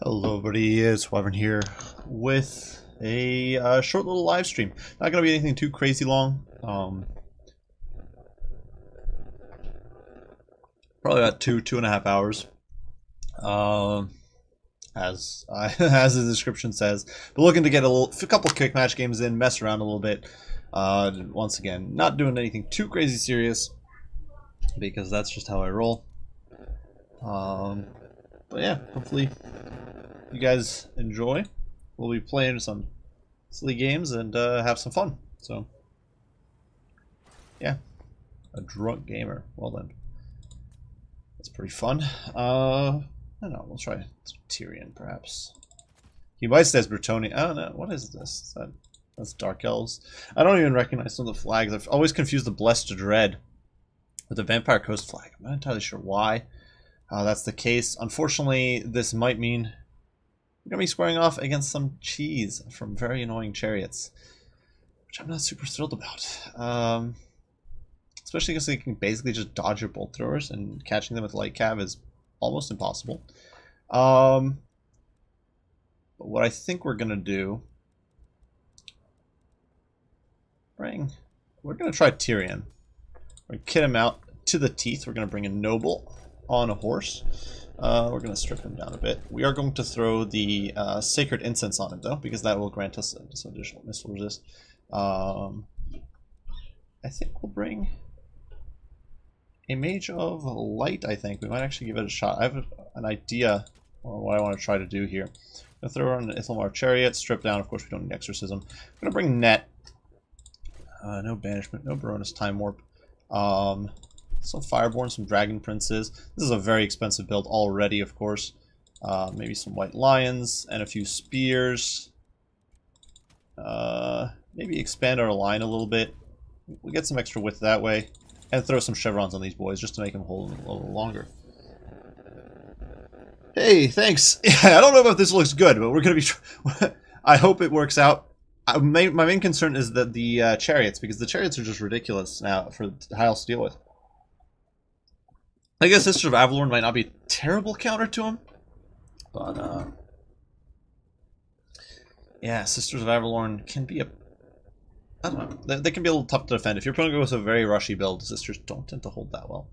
Hello everybody, it's Wyvern here with a short little live stream. Not going to be anything too crazy long. Probably about two and a half hours. As as the description says. But looking to get a couple quick match games in, mess around a little bit. Once again, not doing anything too crazy serious because that's just how I roll. But yeah, hopefully you guys enjoy. We'll be playing some silly games and have some fun. So, yeah, a drunk gamer. Well then, that's pretty fun. I don't know. We'll try Tyrion perhaps. He might say Bretonnia. I don't know. What is this? That's Dark Elves. I don't even recognize some of the flags. I've always confused the Blessed Dread with the Vampire Coast flag. I'm not entirely sure why that's the case. Unfortunately, this might mean we're going to be squaring off against some cheese from very annoying chariots, which I'm not super thrilled about. Especially because they can basically just dodge your bolt throwers, and catching them with light cav is almost impossible. But what I think we're going to do, we're going to try Tyrion. We're going to kit him out to the teeth. We're going to bring a noble on a horse. We're going to strip him down a bit. We are going to throw the Sacred Incense on him, though, because that will grant us some additional missile resist. I think we'll bring a Mage of Light, I think. We might actually give it a shot. I have an idea on what I want to try to do here. I'm going to throw on an Ithalmar Chariot, strip down. Of course, we don't need Exorcism. I'm going to bring Net. No Banishment, no Baroness Time Warp. Some Fireborn, some Dragon Princes. This is a very expensive build already, of course. Maybe some White Lions and a few Spears. Maybe expand our line a little bit. We'll get some extra width that way. And throw some Chevrons on these boys just to make them hold a little longer. Hey, thanks. Yeah, I don't know if this looks good, but we're going to be... I hope it works out. My main concern is that the Chariots, because the Chariots are just ridiculous now for High Elves to deal with. I guess Sisters of Avalorn might not be a terrible counter to him, but yeah, Sisters of Avalorn can be I don't know, they can be a little tough to defend. If you're going to go with a very rushy build, Sisters don't tend to hold that well.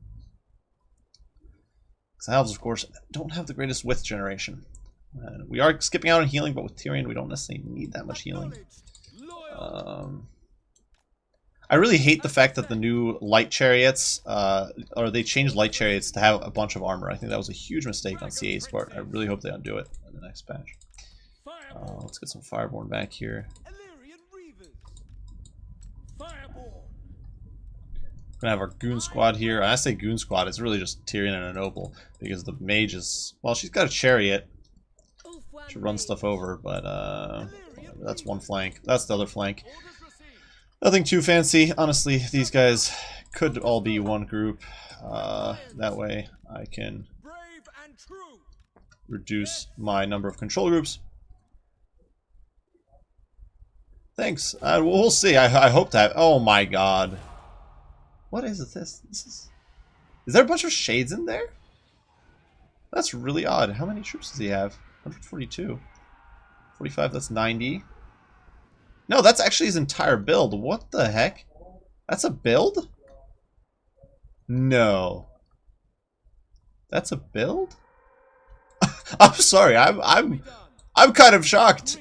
Because Elves, of course, don't have the greatest width generation. We are skipping out on healing, but with Tyrion we don't necessarily need that much healing. I really hate the fact that the new light chariots, or they changed light chariots to have a bunch of armor. I think that was a huge mistake on CA's part. I really hope they undo it in the next patch. Let's get some Fireborn back here. We're gonna have our Goon Squad here. I say Goon Squad, it's really just Tyrion and a Noble, because the Mage is, well, she's got a Chariot to run stuff over, but that's one flank. That's the other flank. Nothing too fancy. Honestly, these guys could all be one group. That way I can reduce my number of control groups. Thanks. We'll see. I hope to have... Oh my god. What is this? Is there a bunch of shades in there? That's really odd. How many troops does he have? 142. 45, that's 90. No, that's actually his entire build. What the heck? That's a build? No. That's a build? I'm sorry. I'm kind of shocked.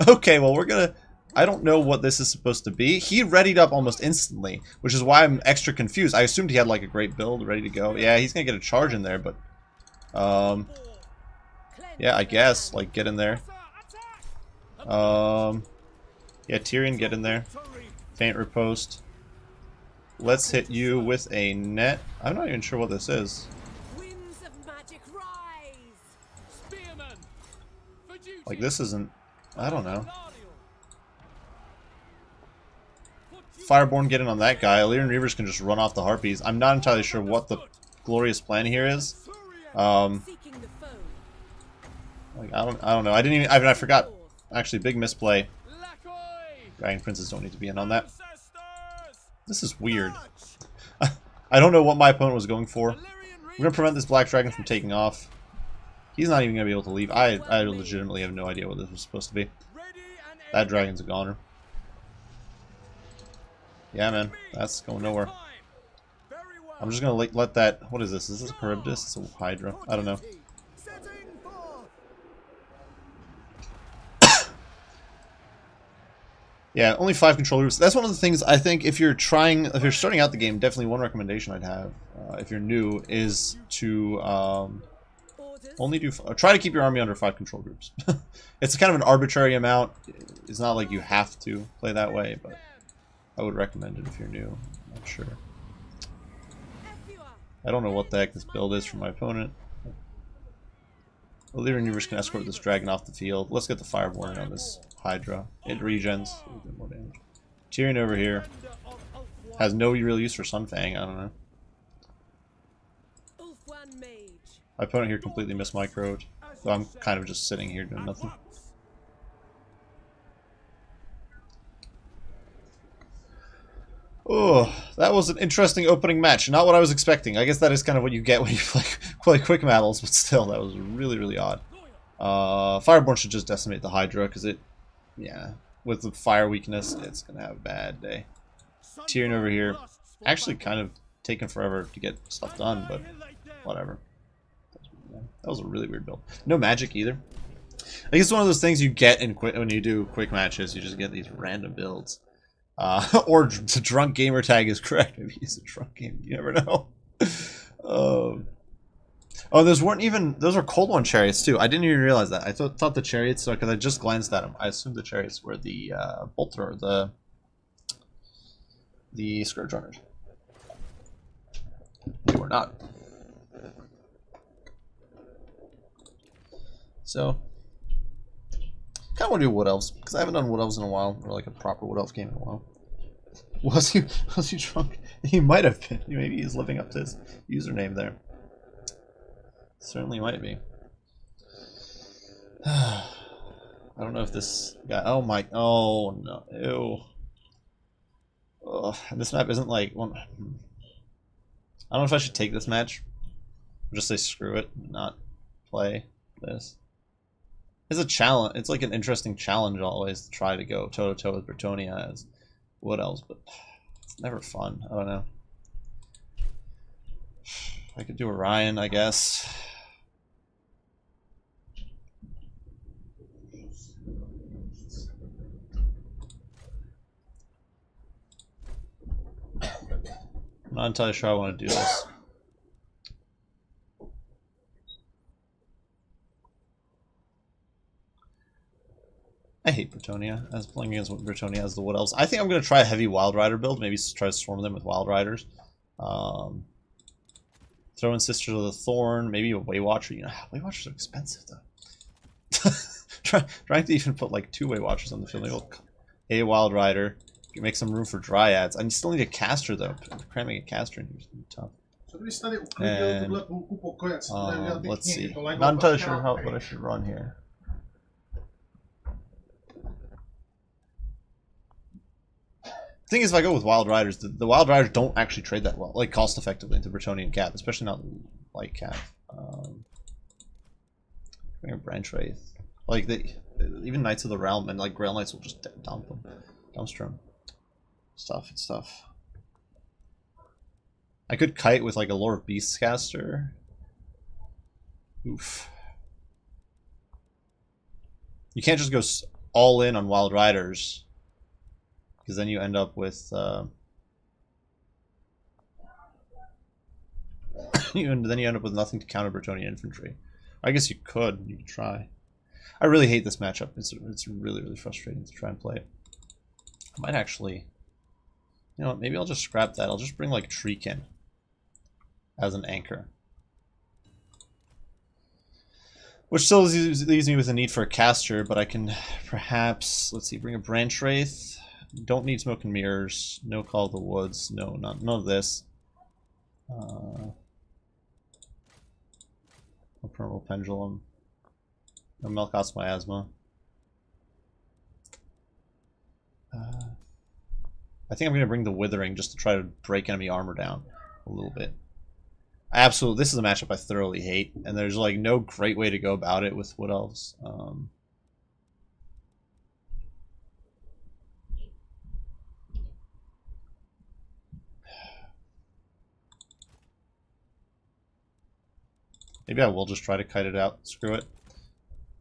Okay, well, we're gonna... I don't know what this is supposed to be. He readied up almost instantly, which is why I'm extra confused. I assumed he had like a great build ready to go. Yeah, he's gonna get a charge in there, but yeah, I guess like get in there. Yeah, Tyrion, get in there. Faint riposte. Let's hit you with a net. I'm not even sure what this is. Like this isn't... I don't know. Fireborn, get in on that guy. Illyrian Reavers can just run off the Harpies. I'm not entirely sure what the glorious plan here is. Like I don't know. I forgot. Actually, big misplay. Dragon Princes don't need to be in on that. This is weird. I don't know what my opponent was going for. We're gonna prevent this Black Dragon from taking off. He's not even going to be able to leave. I legitimately have no idea what this was supposed to be. That dragon's a goner. Yeah, man. That's going nowhere. I'm just going to let that... What is this? Is this a Charybdis? It's a Hydra. I don't know. Yeah, only 5 control groups. That's one of the things I think if you're starting out the game, definitely one recommendation I'd have, if you're new, is to only do... try to keep your army under 5 control groups. It's kind of an arbitrary amount. It's not like you have to play that way, but I would recommend it if you're new. I'm not sure. I don't know what the heck this build is for my opponent. The leader and Universe can escort this dragon off the field. Let's get the Fireborn on this Hydra. It regens. More damage. Tyrion over here has no real use for Sunfang. I don't know. My opponent here completely mismicroed, so I'm kind of just sitting here doing nothing. Oh, that was an interesting opening match. Not what I was expecting. I guess that is kind of what you get when you play quick battles, but still, that was really, really odd. Fireborn should just decimate the Hydra, because it, yeah, with the fire weakness, it's going to have a bad day. Tyrion over here, actually kind of taking forever to get stuff done, but whatever. That was a really weird build. No magic either. I guess it's one of those things you get in when you do quick matches, you just get these random builds. Or the drunk gamer tag is correct. Maybe he's a drunk gamer. You never know. Oh, those weren't even... Those were Cold One chariots, too. I didn't even realize that. I thought the chariots... Because I just glanced at them. I assumed the chariots were the Bolter, or the Scourge Runners. They were not. So... kind of want to do Wood Elves, because I haven't done Wood Elves in a while, or like a proper Wood Elf game in a while. Was he drunk? He might have been. Maybe he's living up to his username there. Certainly might be. I don't know if this guy... Oh my... Oh no. Ew. Ugh. This map isn't like... One... I don't know if I should take this match. Or just say screw it and not play this. It's a challenge. It's like an interesting challenge always to try to go toe-to-toe with Bretonnia as Wood Elves, but it's never fun. I don't know. I could do Orion, I guess. I'm not entirely sure I want to do this. I hate Bretonnia. As playing against Bretonnia as the Wood Elves. I think I'm going to try a heavy Wild Rider build. Maybe try to swarm them with Wild Riders. Throw in Sisters of the Thorn. Maybe a Waywatcher. You know, Waywatchers are expensive though. Trying to even put like 2 Waywatchers on the field. Maybe we'll a Wild Rider. You make some room for Dryads. I still need a caster though. Cramming a caster in here is tough. And let's see. Not entirely sure what I should run here. The thing is, if I go with Wild Riders, the Wild Riders don't actually trade that well, like cost effectively into Bretonnian Cap, especially not like Cap. Bring a Branch Wraith, like even Knights of the Realm and like Grail Knights will just dump them, dumpster them. It's tough. I could kite with like a Lore of Beasts caster. Oof. You can't just go all in on Wild Riders. Because then you end up with then you end up with nothing to counter Bretonnian infantry. I guess you could try. I really hate this matchup. It's really, really frustrating to try and play it. I might actually, you know what, maybe I'll just scrap that. I'll just bring like Treekin as an anchor. Which still leaves me with a need for a caster, but I can perhaps, let's see, bring a Branch Wraith. Don't need Smoke and Mirrors. No Call of the Woods. No, none of this. No Permeable Pendulum. No Melkoth's Miasma. I think I'm going to bring the Withering just to try to break enemy armor down a little bit. Absolutely, this is a matchup I thoroughly hate, and there's like no great way to go about it with Wood Elves. Maybe I will just try to kite it out. Screw it.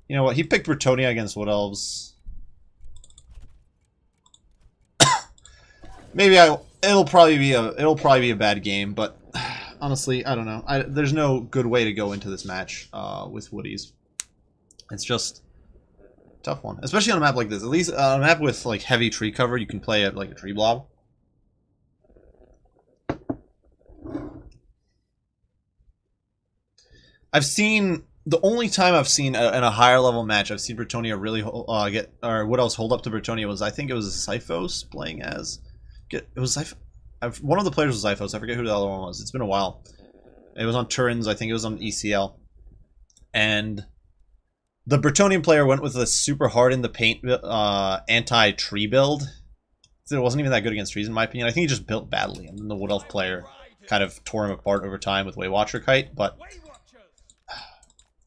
You know what? He picked Bretonnia against Wood Elves. Maybe it'll probably be a bad game, but honestly, I don't know. There's no good way to go into this match with Woodies. It's just a tough one, especially on a map like this. At least on a map with like heavy tree cover, you can play it like a tree blob. I've seen the only time I've seen in a higher level match I've seen Bretonnia really Wood Elves hold up to Bretonnia was, I think it was Zyphos playing as. It was one of the players was Zyphos. I forget who the other one was. It's been a while. It was on Turins. I think it was on ECL. And the Bretonnian player went with a super hard in the paint anti-tree build. So it wasn't even that good against trees, in my opinion. I think he just built badly. And then the Wood Elf player kind of tore him apart over time with Waywatcher Kite. But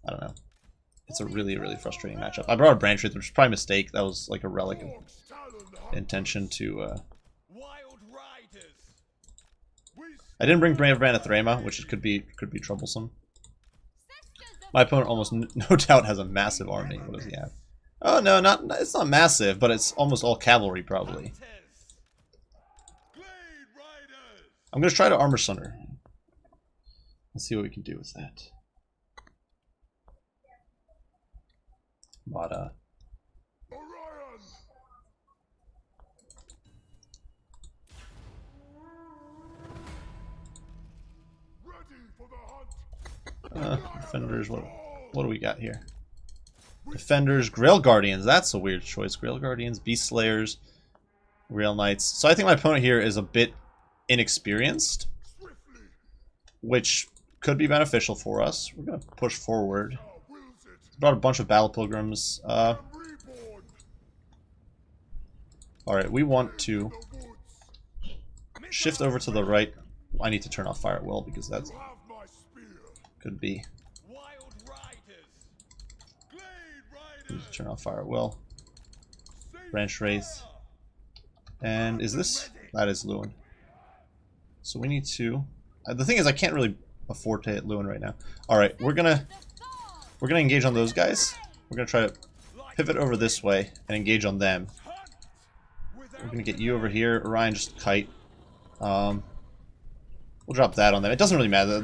I don't know. It's a really, really frustrating matchup. I brought a Branch Wraith, which was probably a mistake. That was like a relic of intention to... I didn't bring Brand of Threma, which could be troublesome. My opponent almost no doubt has a massive army. What does he have? Oh no, it's not massive, but it's almost all cavalry probably. I'm gonna try to Armor Sunder. Let's see what we can do with that. But Defenders, what do we got here? Defenders, Grail Guardians, that's a weird choice. Grail Guardians, Beast Slayers, Grail Knights. So I think my opponent here is a bit inexperienced, which could be beneficial for us. We're going to push forward. Brought a bunch of Battle Pilgrims. Alright, we want to shift over to the right. I need to turn off Fire at Will because that's... could be. Turn off Fire at Will. Branch Wraith. And is this? That is Lewin. So we need to... the thing is, I can't really afford to hit Lewin right now. Alright, we're gonna engage on those guys. We're gonna try to pivot over this way and engage on them. We're gonna get you over here. Orion, just kite. We'll drop that on them. It doesn't really matter.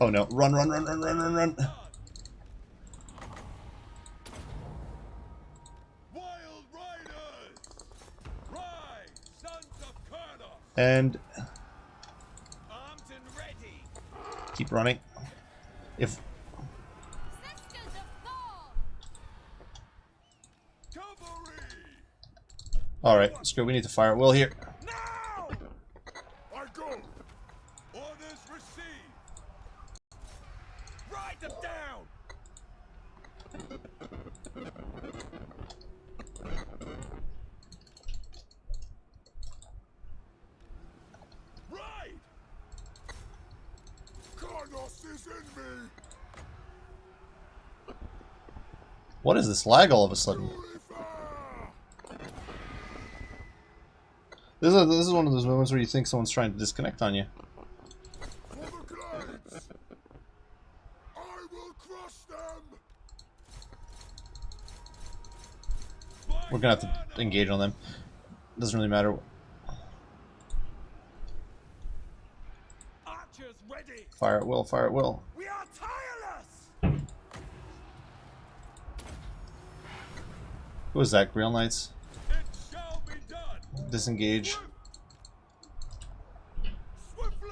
Oh no, run. And keep running. If all right, screw. We need to Fire at Will here. I go. Orders received. Write them down. Right. Carlos is in me. What is this lag all of a sudden? This is one of those moments where you think someone's trying to disconnect on you. For the Glades. I will crush them. We're gonna have to engage on them. Doesn't really matter. Archers ready. Fire at Will, Fire at Will. We are tireless. Who is that? Grail Knights? It shall be done. Disengage. Swiftly.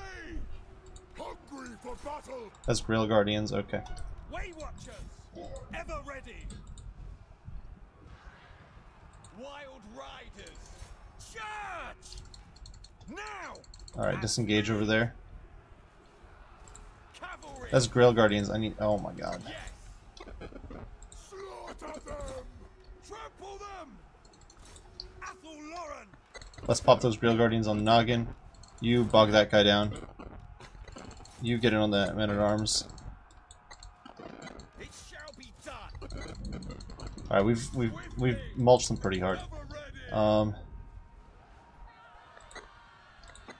Hungry for battle. That's Grail Guardians, okay. Way Watchers, ever ready. Wild Riders, charge! Now! Alright, disengage over there. Cavalry! That's Grail Guardians. I need... oh my god. Yes! Slaughter them! Trample them! Athel Lauren! Let's pop those Grail Guardians on the noggin. You bog that guy down. You get in on that Man-at-Arms. It shall be done! Alright, we've mulched them pretty hard. Ever ready!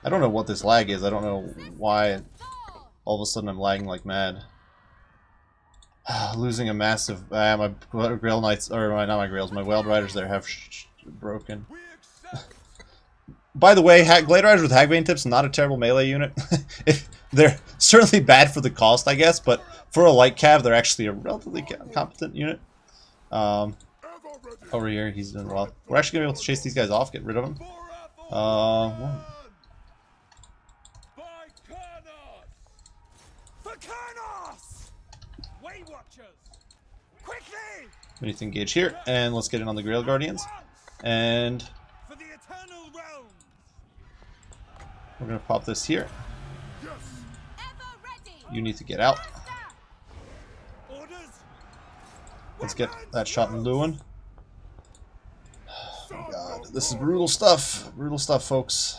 I don't know what this lag is. I don't know why all of a sudden I'm lagging like mad. Losing a massive... my Grail Knights... Or not my Grails, my Wild Riders there have broken. We accept! By the way, Glade Riders with Hagbane tips, not a terrible melee unit. They're certainly bad for the cost, I guess, but for a light cav, they're actually a relatively competent unit. Ever ready! Over here, he's doing well. We're actually going to be able to chase these guys off, get rid of them. For Athel Well, By Kurnos! For Kurnos! Way Watchers! Quickly! we need to engage here, and let's get in on the Grail Guardians. Once! And For the Eternal Realms! we're going to pop this here. Yes! Ever ready. You need to get out. Orders! Let's get that shot in Lewin. God, this is brutal stuff. Brutal stuff, folks.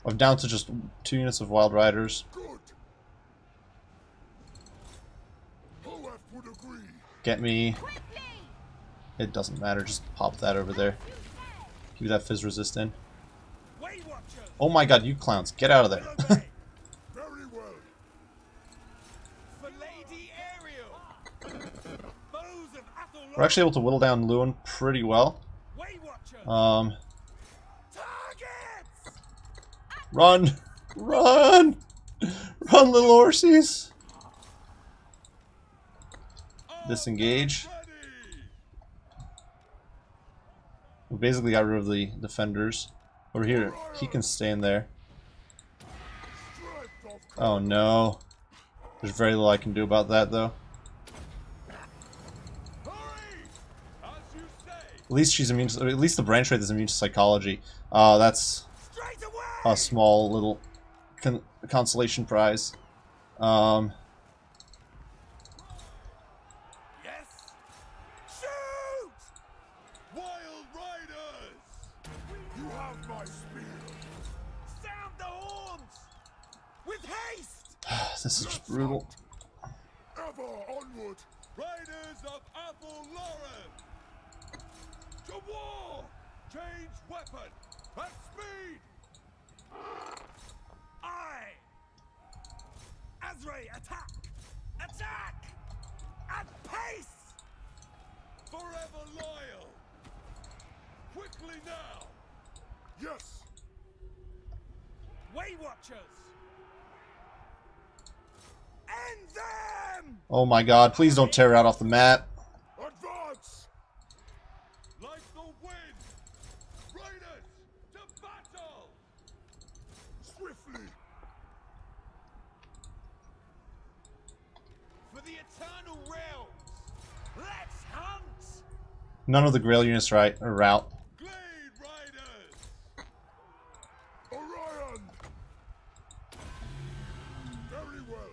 I'm down to just 2 units of Wild Riders. Good! Hoeth would agree! Get me. Quickly. It doesn't matter. Just pop that over there. Keep that Fizz resist in. Way Watchers! Oh my god, you clowns. Get out of there. Obey. Very well! For Lady Ariel! Foes of Athel We're actually able to whittle down Lewin pretty well. Way Watchers! Targets! Run! Run! Run, little horsies! Disengage. Ready! We basically got rid of the defenders. Over here, he can stay in there. Strength of Oh no. There's very little I can do about that, though. hurry! As you say! At least she's immune to, at least the branch rate is immune to psychology. That's Straight away! a small little consolation prize. Yes! Shoot! Wild Riders! You have my spear! Sound the horns! With haste! This is just brutal. Ever onward! Riders of Athel Lauren! To war! Change weapon! At speed! Aye! Azray, attack! Attack! At pace! Forever loyal! Quickly now! Yes! Way Watchers! End them! Oh my god, please don't tear her out off the map. Advance! Like the wind! Riders, to battle! Swiftly! For the Eternal Realms! Let's hunt! None of the Grail units are out. Glade Riders! Orion! Very well.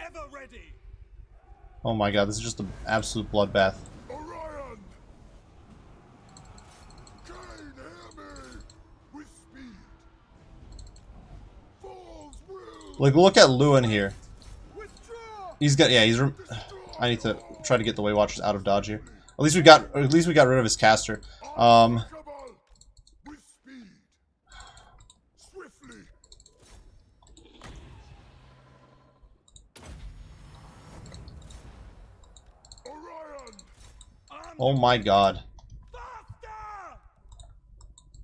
Ever ready! Oh my god, this is just an absolute bloodbath. Orion! Kane, hear me! With speed! Falls will! Like, look at Lewin here. Withdraw! He's got, yeah, he's. I need to try to get the Way Watchers out of dodge here. At least we got rid of his caster. Unbreakable! With speed! Swiftly! Orion! Oh my god. Faster!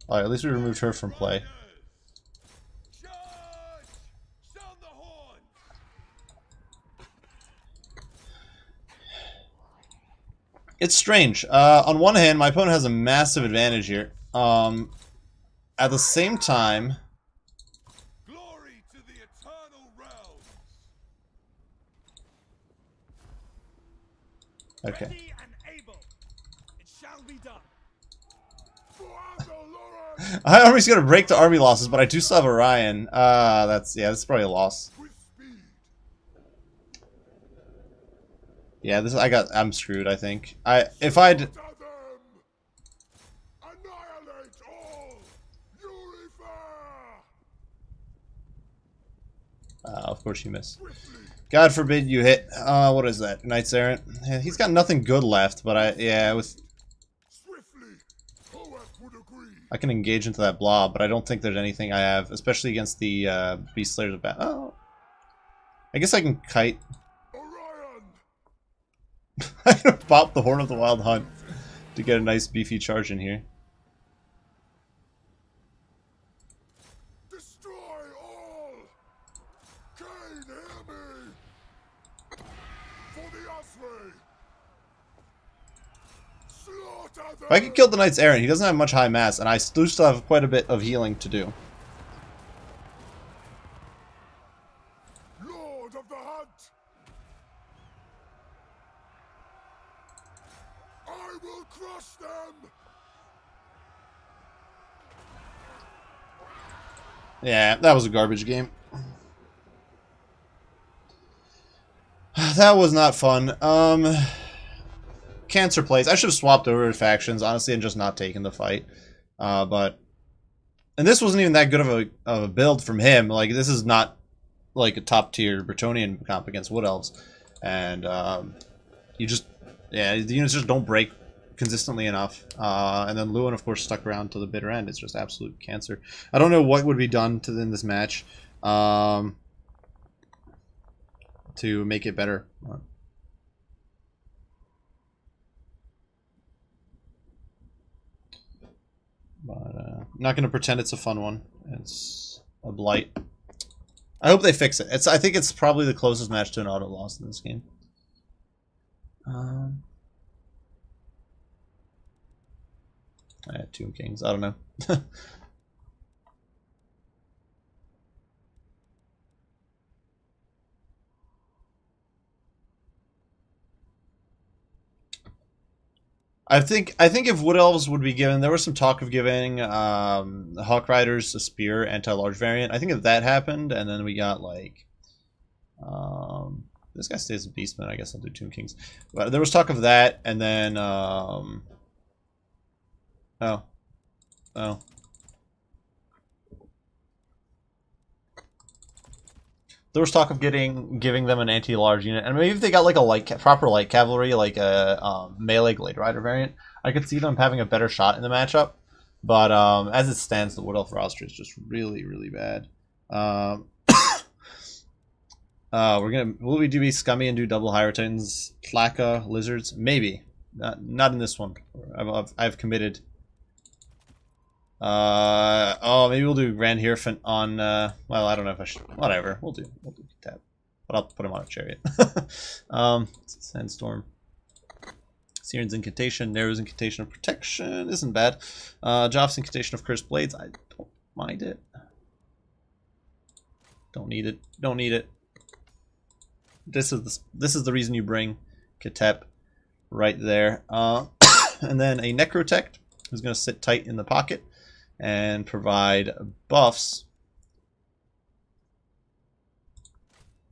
Alright, at least we removed her from play. Charge! Sound the horn! It's strange. On one hand, my opponent has a massive advantage here. At the same time... Glory to the Eternal Realms! Okay. Ready and able! It shall be done! For Athel Lauren! My army's gonna break the army losses, but I do still have Orion. That's probably a loss. With speed! Yeah, I'm screwed, I think. If I'd Slaughter them! Annihilate all! Lucifer! of course you miss. Swiftly! God forbid you hit what is that? Knights Errant. Yeah, he's got nothing good left, but Swiftly! Poet would agree! I can engage into that blob, but I don't think there's anything I have, especially against the Beast Slayers of Oh. I guess I can kite. Orion! I can pop the Horn of the Wild Hunt to get a nice beefy charge in here. Destroy all! Cain, hear me! For the Osprey! Slaughter them! If I could kill the Knights Errant, he doesn't have much high mass, and I do still have quite a bit of healing to do. Lord of the Hunt! I will crush them! Yeah, that was a garbage game. That was not fun. Cancer plays. I should have swapped over to factions, honestly, and just not taken the fight. And this wasn't even that good of a build from him. Like, this is not like a top tier Bretonnian comp against Wood Elves, and the units just don't break consistently enough. And then Lewin, of course, stuck around to the bitter end. It's just absolute cancer. I don't know what would be done to in this match to make it better. But I'm not going to pretend it's a fun one. It's a blight. I hope they fix it. I think it's probably the closest match to an auto loss in this game. I had Tomb Kings. I don't know. I think if Wood Elves would be given, there was some talk of giving Hawk Riders a spear anti-large variant. I think if that happened, and then we got like this guy stays a Beastman, I guess I'll do Tomb Kings. But there was talk of that, and then oh. There was talk of giving them an anti-large unit, and maybe if they got like a proper light cavalry, like a melee Glade Rider variant, I could see them having a better shot in the matchup. But as it stands, the Wood Elf roster is just really, really bad. Will we be scummy and do double Higher Titans, Tlaka, Lizards? Maybe. Not in this one. I've committed. Maybe we'll do Grand Hierophant on, well, I don't know if I should, whatever, we'll do Tap. But I'll put him on a chariot. Sandstorm. Siren's Incantation, Nero's Incantation of Protection, isn't bad. Joff's Incantation of Cursed Blades, I don't mind it. Don't need it. This is the reason you bring Ketep right there. And then a Necrotect, who's going to sit tight in the pocket and provide buffs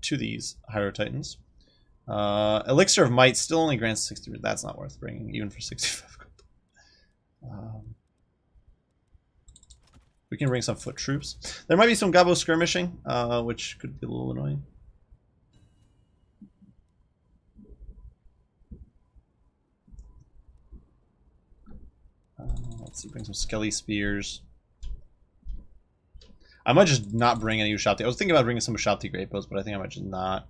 to these Hydro Titans. Elixir of Might still only grants 60. That's not worth bringing, even for 65 gold. We can bring some foot troops. There might be some Gabo skirmishing, which could be a little annoying. Let's see, bring some Skelly Spears. I might just not bring any Ushabti. I was thinking about bringing some Ushabti Great Bows, but I think I might just not.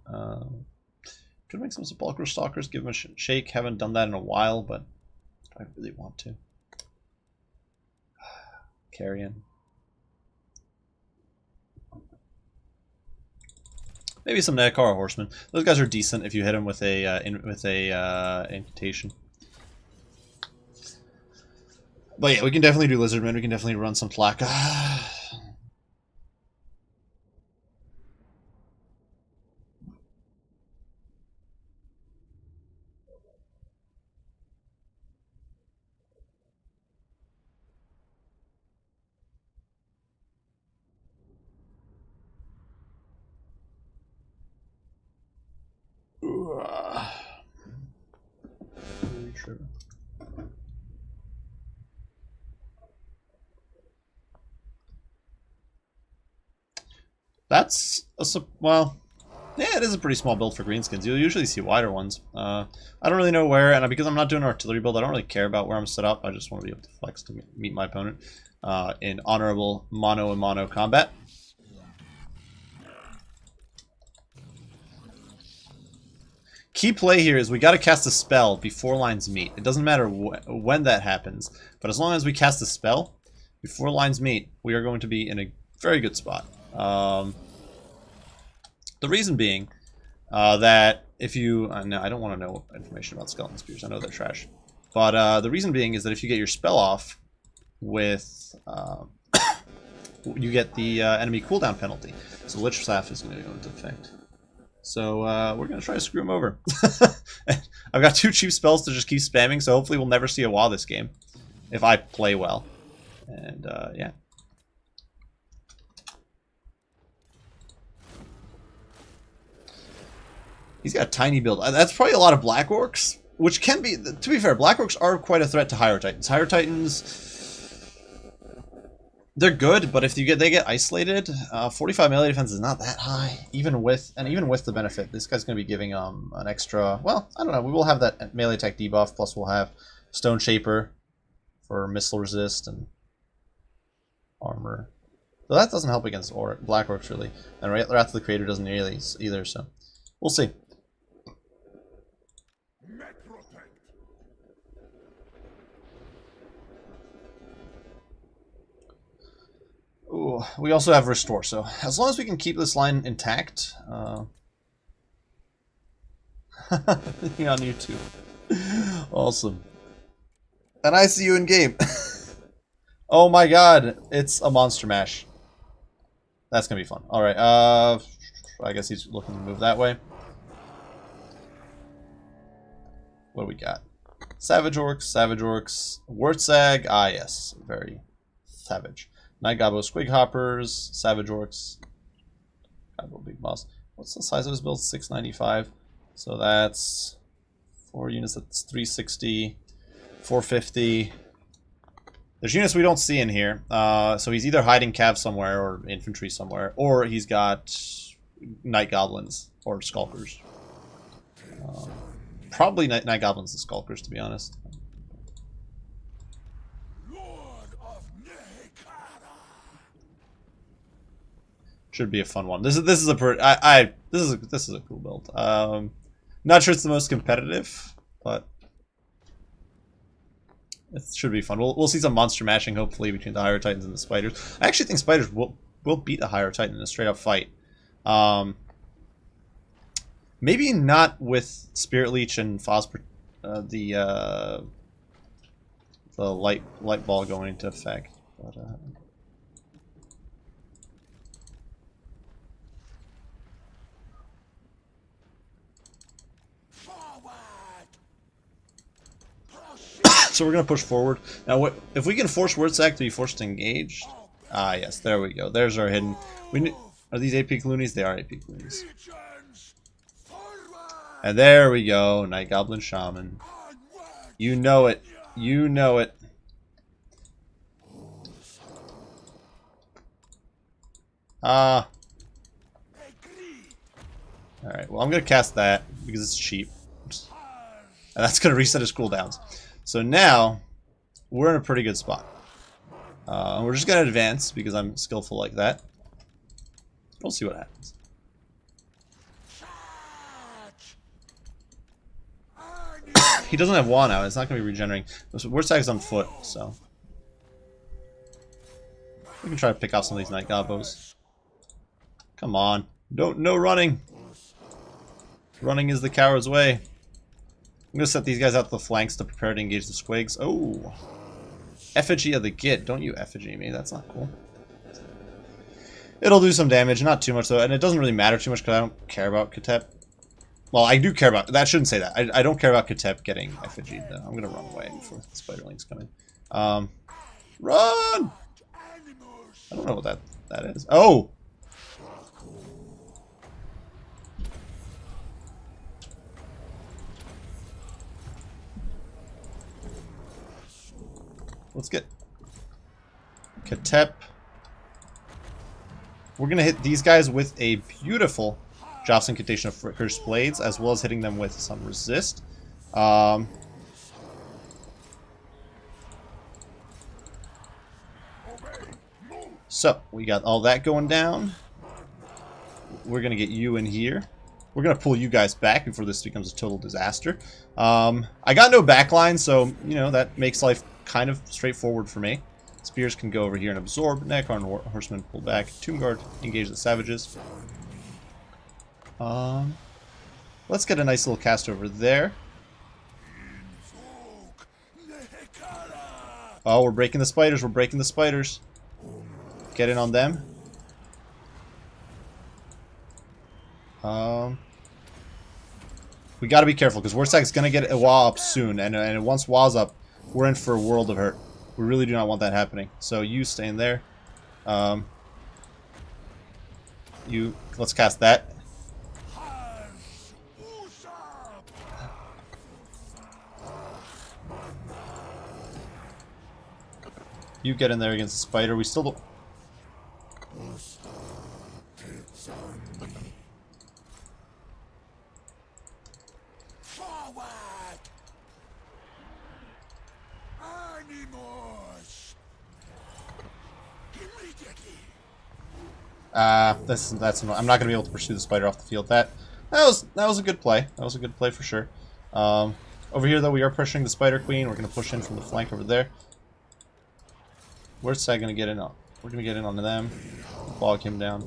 Could make some Sepulchral Stalkers, give them a shake. Haven't done that in a while, but I really want to. Carrion. Maybe some Nekara Horsemen. Those guys are decent if you hit them with a incantation. But yeah, we can definitely do Lizardmen. We can definitely run some Tlaka. Driven. That's well, yeah, it is a pretty small build for greenskins. You'll usually see wider ones. I don't really know where, and because I'm not doing an artillery build, I don't really care about where I'm set up. I just want to be able to flex to meet my opponent in honorable mono and mono combat. Key play here is we got to cast a spell before lines meet. It doesn't matter when that happens, but as long as we cast a spell before lines meet, we are going to be in a very good spot. The reason being that if you... no, I don't want to know information about Skeleton Spears. I know they're trash. But the reason being is that if you get your spell off with... you get the enemy cooldown penalty. So Lich Staff is going to go into effect. So we're going to try to screw him over. I've got 2 cheap spells to just keep spamming, so hopefully we'll never see a wall this game. If I play well. And yeah. He's got a tiny build. That's probably a lot of Black Orcs, which can be, to be fair, Black Orcs are quite a threat to Higher Titans. Higher Titans, they're good, but if they get isolated, 45 melee defense is not that high, even with the benefit. This guy's going to be giving an extra, well, I don't know, we will have that melee attack debuff, plus we'll have Stone Shaper for missile resist and armor. So that doesn't help against Black Orcs, really. And Wrath of the Creator doesn't nearly either, so we'll see. Ooh, we also have Restore, so as long as we can keep this line intact, on YouTube. Awesome. And I see you in game. Oh my god, it's a Monster Mash. That's gonna be fun. Alright, I guess he's looking to move that way. What do we got? Savage Orcs, Wurtzag, ah yes, very savage. Night Gobbo, Squig Hoppers, Savage Orcs, Gobbo Big Boss. What's the size of his build? 695. So that's 4 units, that's 360, 450. There's units we don't see in here. So he's either hiding cav somewhere or infantry somewhere, or he's got Night Goblins or Skulkers. Probably Night Goblins and Skulkers, to be honest. Should be a fun one. This is a cool build. Not sure it's the most competitive, but it should be fun. We'll see some monster mashing hopefully between the Higher Titans and the Spiders. I actually think Spiders will beat a Higher Titan in a straight up fight. Maybe not with Spirit Leech and Phosphor, the light ball going into effect, but. So we're going to push forward. Now, if we can force Wurtzag to be forced to engage? Ah, yes, there we go. There's our hidden... Are these AP Cloonies? They are AP Cloonies. And there we go. Night Goblin Shaman. You know it. You know it. Ah. Alright, well, I'm going to cast that because it's cheap. And that's going to reset his cooldowns. So now, we're in a pretty good spot. We're just going to advance because I'm skillful like that. We'll see what happens. He doesn't have Wa now. It's not going to be regenerating. Wurtzag's on foot, so... we can try to pick off some of these Night Gobbos. Come on. No running! Running is the coward's way. I'm going to set these guys out to the flanks to prepare to engage the Squigs. Oh! Effigy of the Git. Don't you effigy me. That's not cool. It'll do some damage. Not too much, though. And it doesn't really matter too much because I don't care about Katep. Well, I do care about... that shouldn't say that. I don't care about Katep getting effigied, though. I'm going to run away before the Spiderlings come in. Run! I don't know what that is. Oh! let's get Katep. We're going to hit these guys with a beautiful Joust Incantation of Cursed Blades, as well as hitting them with some resist. So, we got all that going down. We're going to get you in here. We're going to pull you guys back before this becomes a total disaster. I got no backline, so, you know, that makes life kind of straightforward for me. Spears can go over here and absorb. Necron and Horsemen pull back. Tomb Guard, engage the Savages. Let's get a nice little cast over there. Oh, we're breaking the spiders. We're breaking the spiders. Get in on them. We got to be careful because Warsag's going to get a Wa up soon, and once Wa's up, we're in for a world of hurt. We really do not want that happening. So you stay in there. Let's cast that. You get in there against the spider. We still don't. That's I'm not gonna be able to pursue the spider off the field. That was a good play. That was a good play for sure. Over here though, we are pressuring the Spider Queen. We're gonna push in from the flank over there. Where's Sag gonna get in on? We're gonna get in onto them. Bog him down.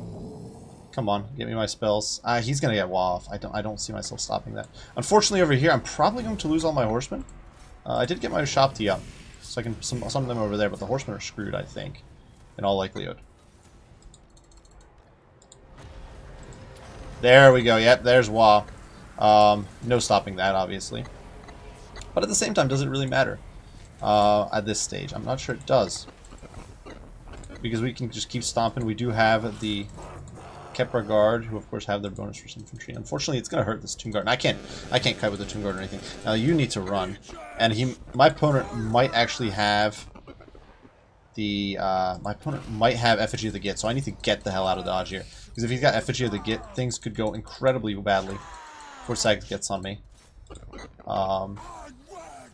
Come on, get me my spells. He's gonna get Wa off. I don't see myself stopping that. Unfortunately, over here, I'm probably going to lose all my horsemen. I did get my shop tee up, so I can some of them over there, but the horsemen are screwed, I think, in all likelihood. There we go. Yep, there's Wa. No stopping that, obviously. But at the same time, does it really matter at this stage? I'm not sure it does. Because we can just keep stomping. We do have the Kepra Guard, who of course have their bonus for infantry. Unfortunately, it's going to hurt this Tomb Guard. And I can't kite with the Tomb Guard or anything. Now you need to run. And my opponent might actually have the Effigy of the Git, so I need to get the hell out of Dodge here. Because if he's got Effigy of the Git, things could go incredibly badly before Sag gets on me.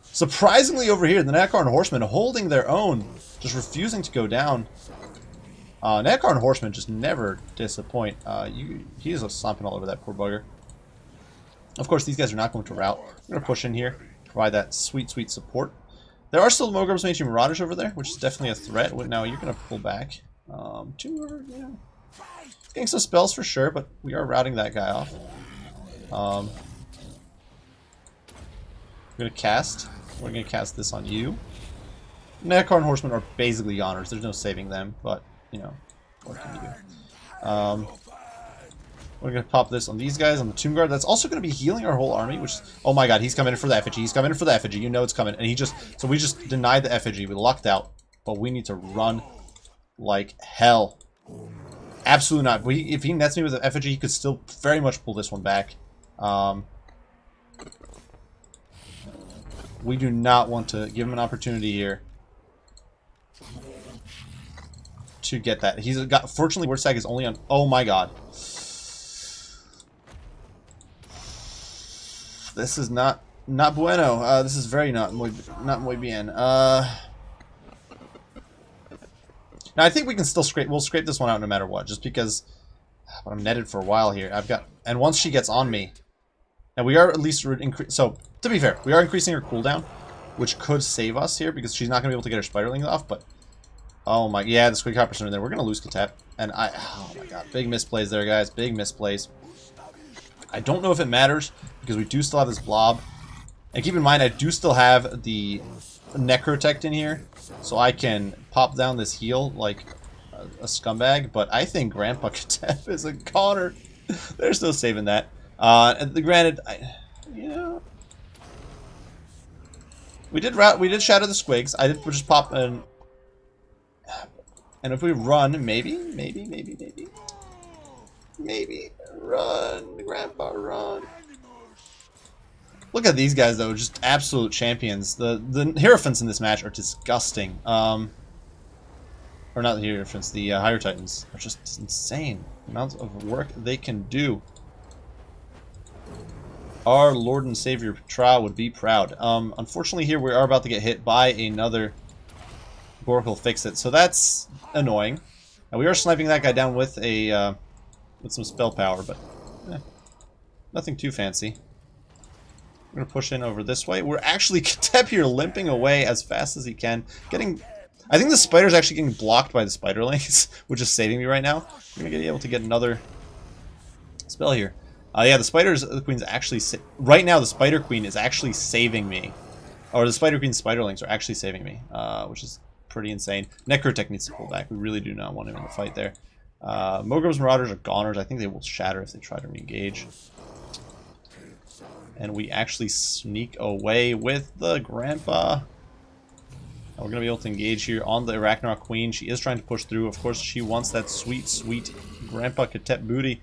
Surprisingly over here, the Necron Horsemen holding their own, just refusing to go down. Necron Horsemen just never disappoint. He is stomping all over that poor bugger. Of course, these guys are not going to rout. We're going to push in here, provide that sweet, sweet support. There are still Mogarb's Mangy Marauders over there, which is definitely a threat. Now you're going to pull back. Getting some spells for sure, but we are routing that guy off. We're going to cast. We're going to cast this on you. Necron Horsemen are basically goners. There's no saving them, but, you know, what can you do? We're going to pop this on these guys, on the Tomb Guard. That's also going to be healing our whole army, which... Oh my god, he's coming in for the Effigy. He's coming in for the Effigy. You know it's coming. And he just... So we just denied the Effigy. We lucked out. But we need to run like hell. Absolutely not. If he nets me with the Effigy, he could still very much pull this one back. We do not want to give him an opportunity here to get that. He's got... Fortunately, Wurzag is only on... Oh my god. This is not bueno. This is very not muy bien. Now I think we can still scrape. We'll scrape this one out no matter what, just because. But I'm netted for a while here. And once she gets on me, and we are at least so to be fair, we are increasing her cooldown, which could save us here because she's not gonna be able to get her spiderlings off. But oh my, yeah, the Squig Hoppers are in there. We're gonna lose Katep, and oh my god, big misplays there, guys. Big misplays. I don't know if it matters, because we do still have this blob. And keep in mind, I do still have the Necrotect in here, so I can pop down this heal like a scumbag, but I think Grandpa Katep is a goner. There's no saving that. Granted, we did shatter the Squigs. I did just pop an... And if we run, maybe, run, Grandpa, run. Look at these guys though, just absolute champions. The Hierophants in this match are disgusting. Or not the Hierophants, the Higher Titans are just insane. The amount of work they can do. Our Lord and Savior Tra would be proud. Unfortunately here we are about to get hit by another Goracle Fix-It, so that's annoying. And we are sniping that guy down with a with some spell power, but nothing too fancy. We're gonna push in over this way. We're actually Ketep here limping away as fast as he can. I think the spider's actually getting blocked by the spiderlings, which is saving me right now. I'm gonna be able to get another spell here. Yeah, the queen's actually right now. The spider queen is actually saving me, or the spider queen spiderlings are actually saving me, which is pretty insane. Necrotech needs to pull back. We really do not want him in the fight there. Mogrim's Marauders are goners. I think they will shatter if they try to re-engage. And we actually sneak away with the Grandpa. And we're going to be able to engage here on the Arachnarok Queen. She is trying to push through. Of course, she wants that sweet, sweet Grandpa Ketep booty.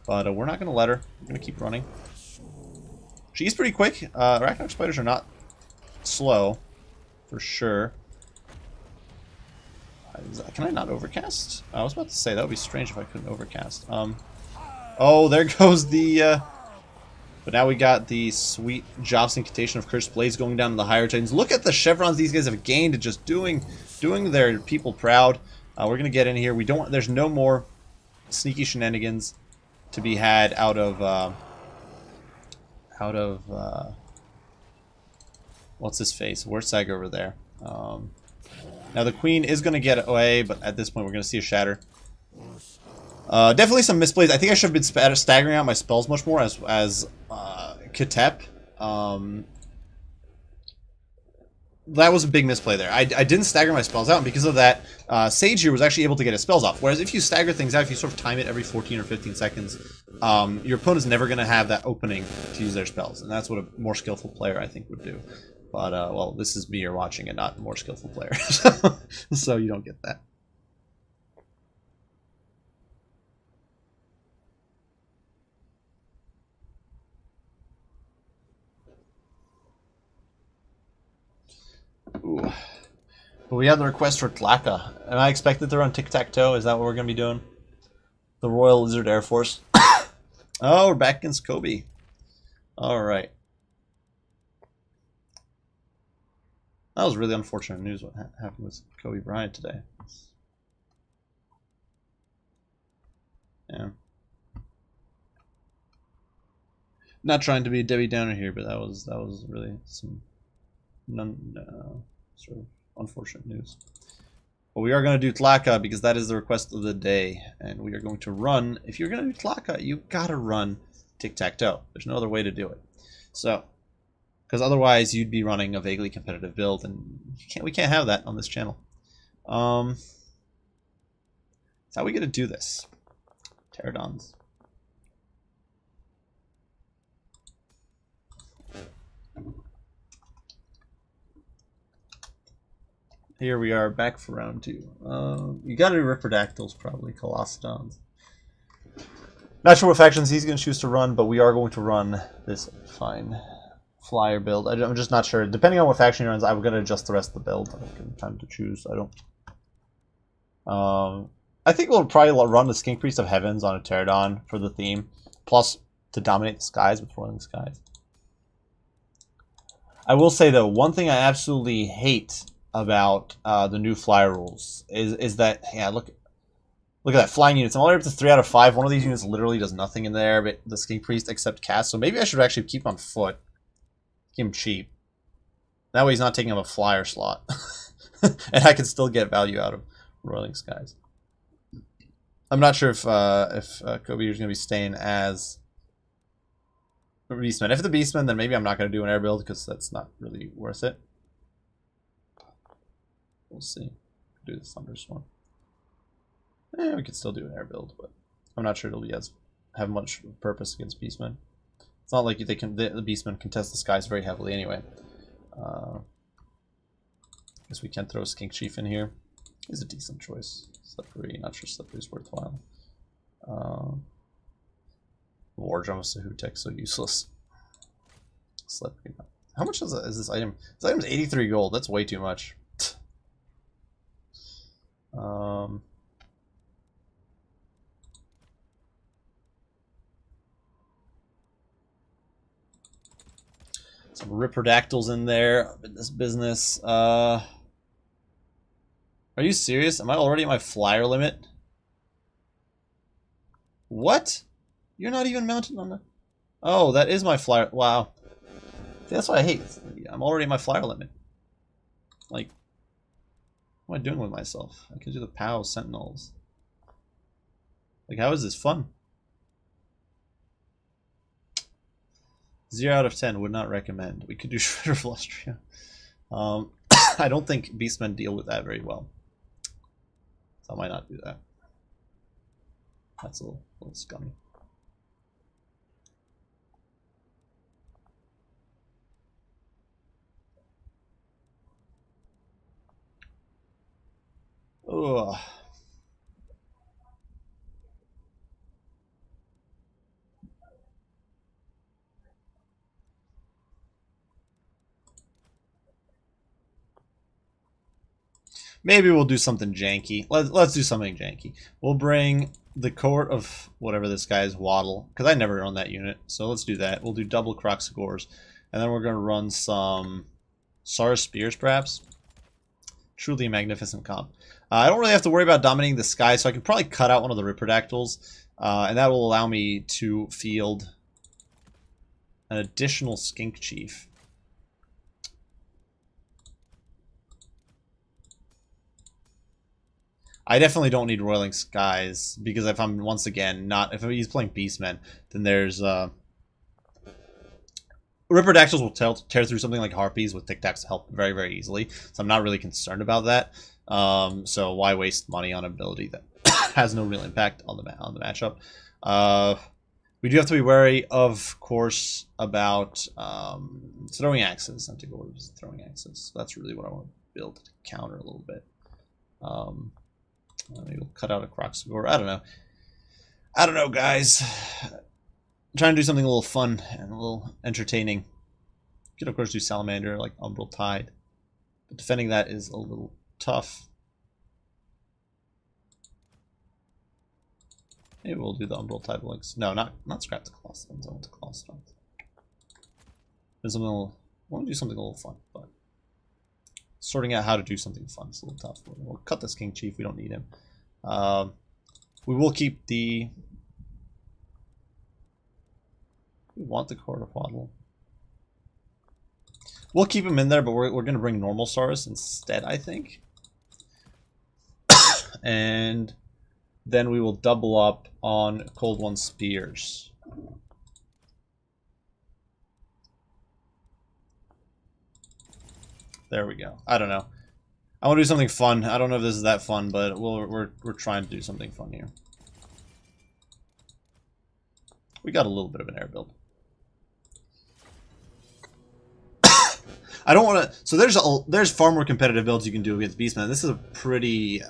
But we're not going to let her. We're going to keep running. She's pretty quick. Arachnarok spiders are not slow, for sure. Can I not overcast? I was about to say, that would be strange if I couldn't overcast. Oh, there goes the... But now we got the sweet Jobs Incantation of Cursed Blades going down to the Higher Titans. Look at the chevrons these guys have gained, just doing their people proud. We're gonna get in here. We don't. There's no more sneaky shenanigans to be had out of what's his face? Wurtzag over there. Now the Queen is gonna get away, but at this point we're gonna see a shatter. Definitely some misplays. I think I should have been staggering out my spells much more as Ketep. That was a big misplay there. I didn't stagger my spells out, and because of that, Sage here was actually able to get his spells off. Whereas if you stagger things out, if you sort of time it every 14 or 15 seconds, your opponent's never going to have that opening to use their spells. And that's what a more skillful player, I think, would do. But, well, this is me you're watching and not a more skillful player. So you don't get that. Ooh. But we have the request for Tlaka. Am I expected to run Tic-Tac-Toe? Is that what we're going to be doing? The Royal Lizard Air Force. Oh, we're back against Kobe. Alright. That was really unfortunate news what happened with Kobe Bryant today. Yeah. Not trying to be a Debbie Downer here, but that was really some sort of unfortunate news. But we are going to do Tlaka because that is the request of the day, and we are going to run. If you're going to do Tlaka, you gotta run Tic-Tac-Toe. There's no other way to do it. So, because otherwise you'd be running a vaguely competitive build, and we can't have that on this channel. So how are we going to do this? Pterodons. Here we are back for round 2. You gotta do Ripperdactyls, probably. Colossodons. Not sure what factions he's going to choose to run, but we are going to run this fine flyer build. I'm just not sure. Depending on what faction he runs, I'm going to adjust the rest of the build. I don't get time to choose. I don't. I think we'll probably run the Skink Priest of Heavens on a Pterodon for the theme, plus to dominate the skies with Roiling Skies. I will say though, one thing I absolutely hate about the new flyer rules is that, yeah, look at that, flying units. I'm all the way up to 3 out of 5. One of these units literally does nothing in there, but the Skink Priest except cast. So maybe I should actually keep on foot. Keep him cheap. That way he's not taking up a flyer slot. And I can still get value out of Roiling Skies. I'm not sure if Kobe is going to be staying as Beastman. If the Beastman, then maybe I'm not going to do an air build because that's not really worth it. We'll see. Do the Thunderstorm. We could still do an air build, but I'm not sure it'll have much purpose against Beastmen. It's not like the Beastmen contest the skies very heavily anyway. Guess we can throw Skink Chief in here. He's a decent choice. Slippery, not sure Slippery's worthwhile. War Drum of Sahutek, so useless. Slippery. How much is this item? This item's 83 gold. That's way too much. Some Ripperdactyls in there in this business. Are you serious? Am I already at my flyer limit? What? You're not even mounted on the... Oh, that is my flyer... Wow. See, that's what I hate. I'm already at my flyer limit. Like, what am I doing with myself? I can do the POW Sentinels. Like, how is this fun? 0 out of 10, would not recommend. We could do Shredder of Lustria. I don't think Beastmen deal with that very well. So I might not do that. That's a little scummy. Ugh. Maybe we'll do something janky. Let's do something janky. We'll bring the court of whatever this guy is, Waddle, because I never run that unit. So let's do that. We'll do double Kroxigors, and then we're going to run some Saurus Spears, perhaps. Truly a magnificent comp. I don't really have to worry about dominating the sky, so I can probably cut out one of the Ripperdactyls, and that will allow me to field an additional Skink Chief. I definitely don't need Roiling Skies, because if I'm, once again, not... If he's playing Beastmen, then there's... Ripperdactyls will tear through something like Harpies with Tic Tacs to help very, very easily. So I'm not really concerned about that. So why waste money on an ability that has no real impact on the matchup? We do have to be wary, of course, about throwing axes. Antigor's throwing axes. That's really what I want to build to counter a little bit. Maybe we'll cut out a Kroxigor. I don't know. I don't know, guys. I'm trying to do something a little fun and a little entertaining. You could, of course, do Salamander, like Umbral Tide. But defending that is a little tough. Maybe we'll do the Umbral Tide links. No, not scrap the Clawstones. I want the Clawstones. There's something I want to do something a little fun, but sorting out how to do something fun is a little tough. We'll cut this King Chief. We don't need him. We will keep the... We want the Court of Waddle. We'll keep him in there, but we're going to bring normal Saurus instead, I think. And then we will double up on Cold One Spears. There we go. I don't know. I want to do something fun. I don't know if this is that fun, but we're trying to do something fun here. We got a little bit of an air build. I don't want to... So there's far more competitive builds you can do against Beastmen. This is a pretty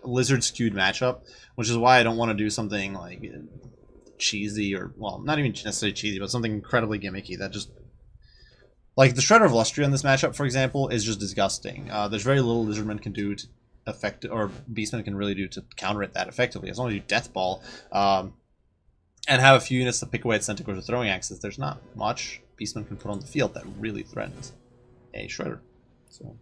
lizard-skewed matchup, which is why I don't want to do something like cheesy or... Well, not even necessarily cheesy, but something incredibly gimmicky that just... Like, the Shredder of Lustria in this matchup, for example, is just disgusting. There's very little Lizardmen can do to affect... Or Beastmen can really do to counter it that effectively. As long as you Death Ball, and have a few units to pick away at Centaurs or Throwing Axes, there's not much Beastmen can put on the field that really threatens a Shredder. So...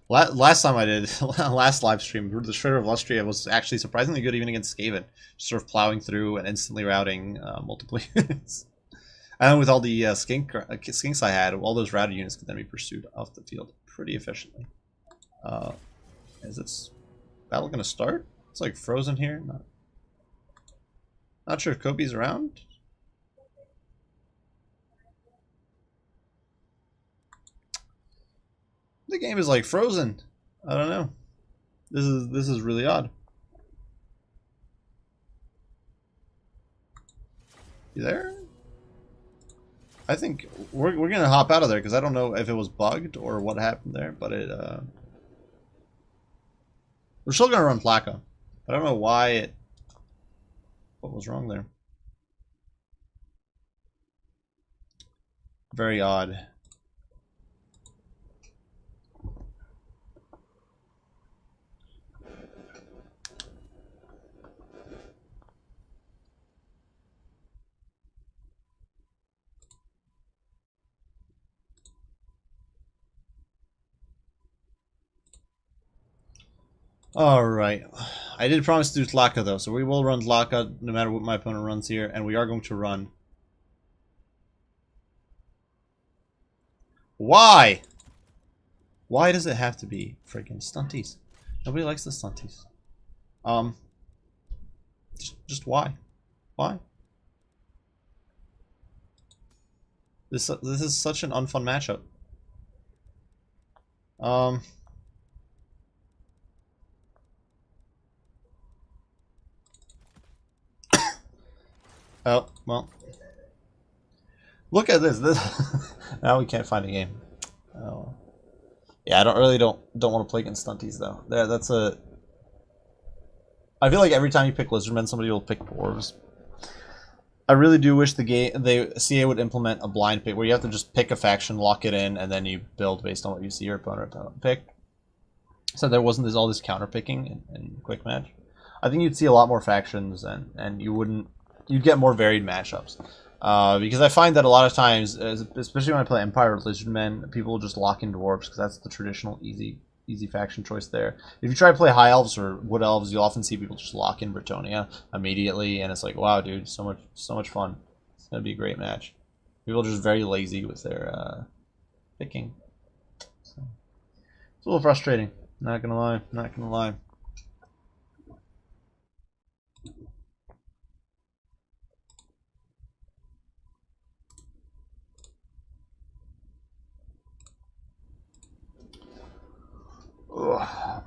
Last time I did, last live stream, the Shredder of Lustria was actually surprisingly good even against Skaven. Just sort of plowing through and instantly routing multiple units. And with all the skinks I had, all those routed units could then be pursued off the field pretty efficiently. Is this battle going to start? It's like frozen here. Not sure if Kobe's around. The game is like frozen. I don't know. This is really odd. You there? I think we're gonna hop out of there because I don't know if it was bugged or what happened there, but it we're still gonna run Flacco. I don't know why it what was wrong there. Very odd. Alright. I did promise to do Tlaka though, so we will run Tlaka no matter what my opponent runs here, and we are going to run. Why? Why does it have to be freaking stunties? Nobody likes the stunties. Just why? Why? This is such an unfun matchup. Oh, well. Look at this. Now we can't find a game. Oh. Yeah, I don't want to play against stunties though. That's a I feel like every time you pick Lizardmen, somebody will pick Dwarves. I really do wish the CA would implement a blind pick where you have to just pick a faction, lock it in, and then you build based on what you see your opponent pick. So there wasn't all this counter picking in quick match. I think you'd see a lot more factions and you'd get more varied matchups. Because I find that a lot of times, especially when I play Empire or Lizardmen, people will just lock in Dwarves because that's the traditional easy faction choice there. If you try to play High Elves or Wood Elves, you'll often see people just lock in Bretonnia immediately, and it's like, wow, dude, so much fun. It's gonna be a great match. People are just very lazy with their picking. So, it's a little frustrating. Not gonna lie. Not gonna lie. Ugh.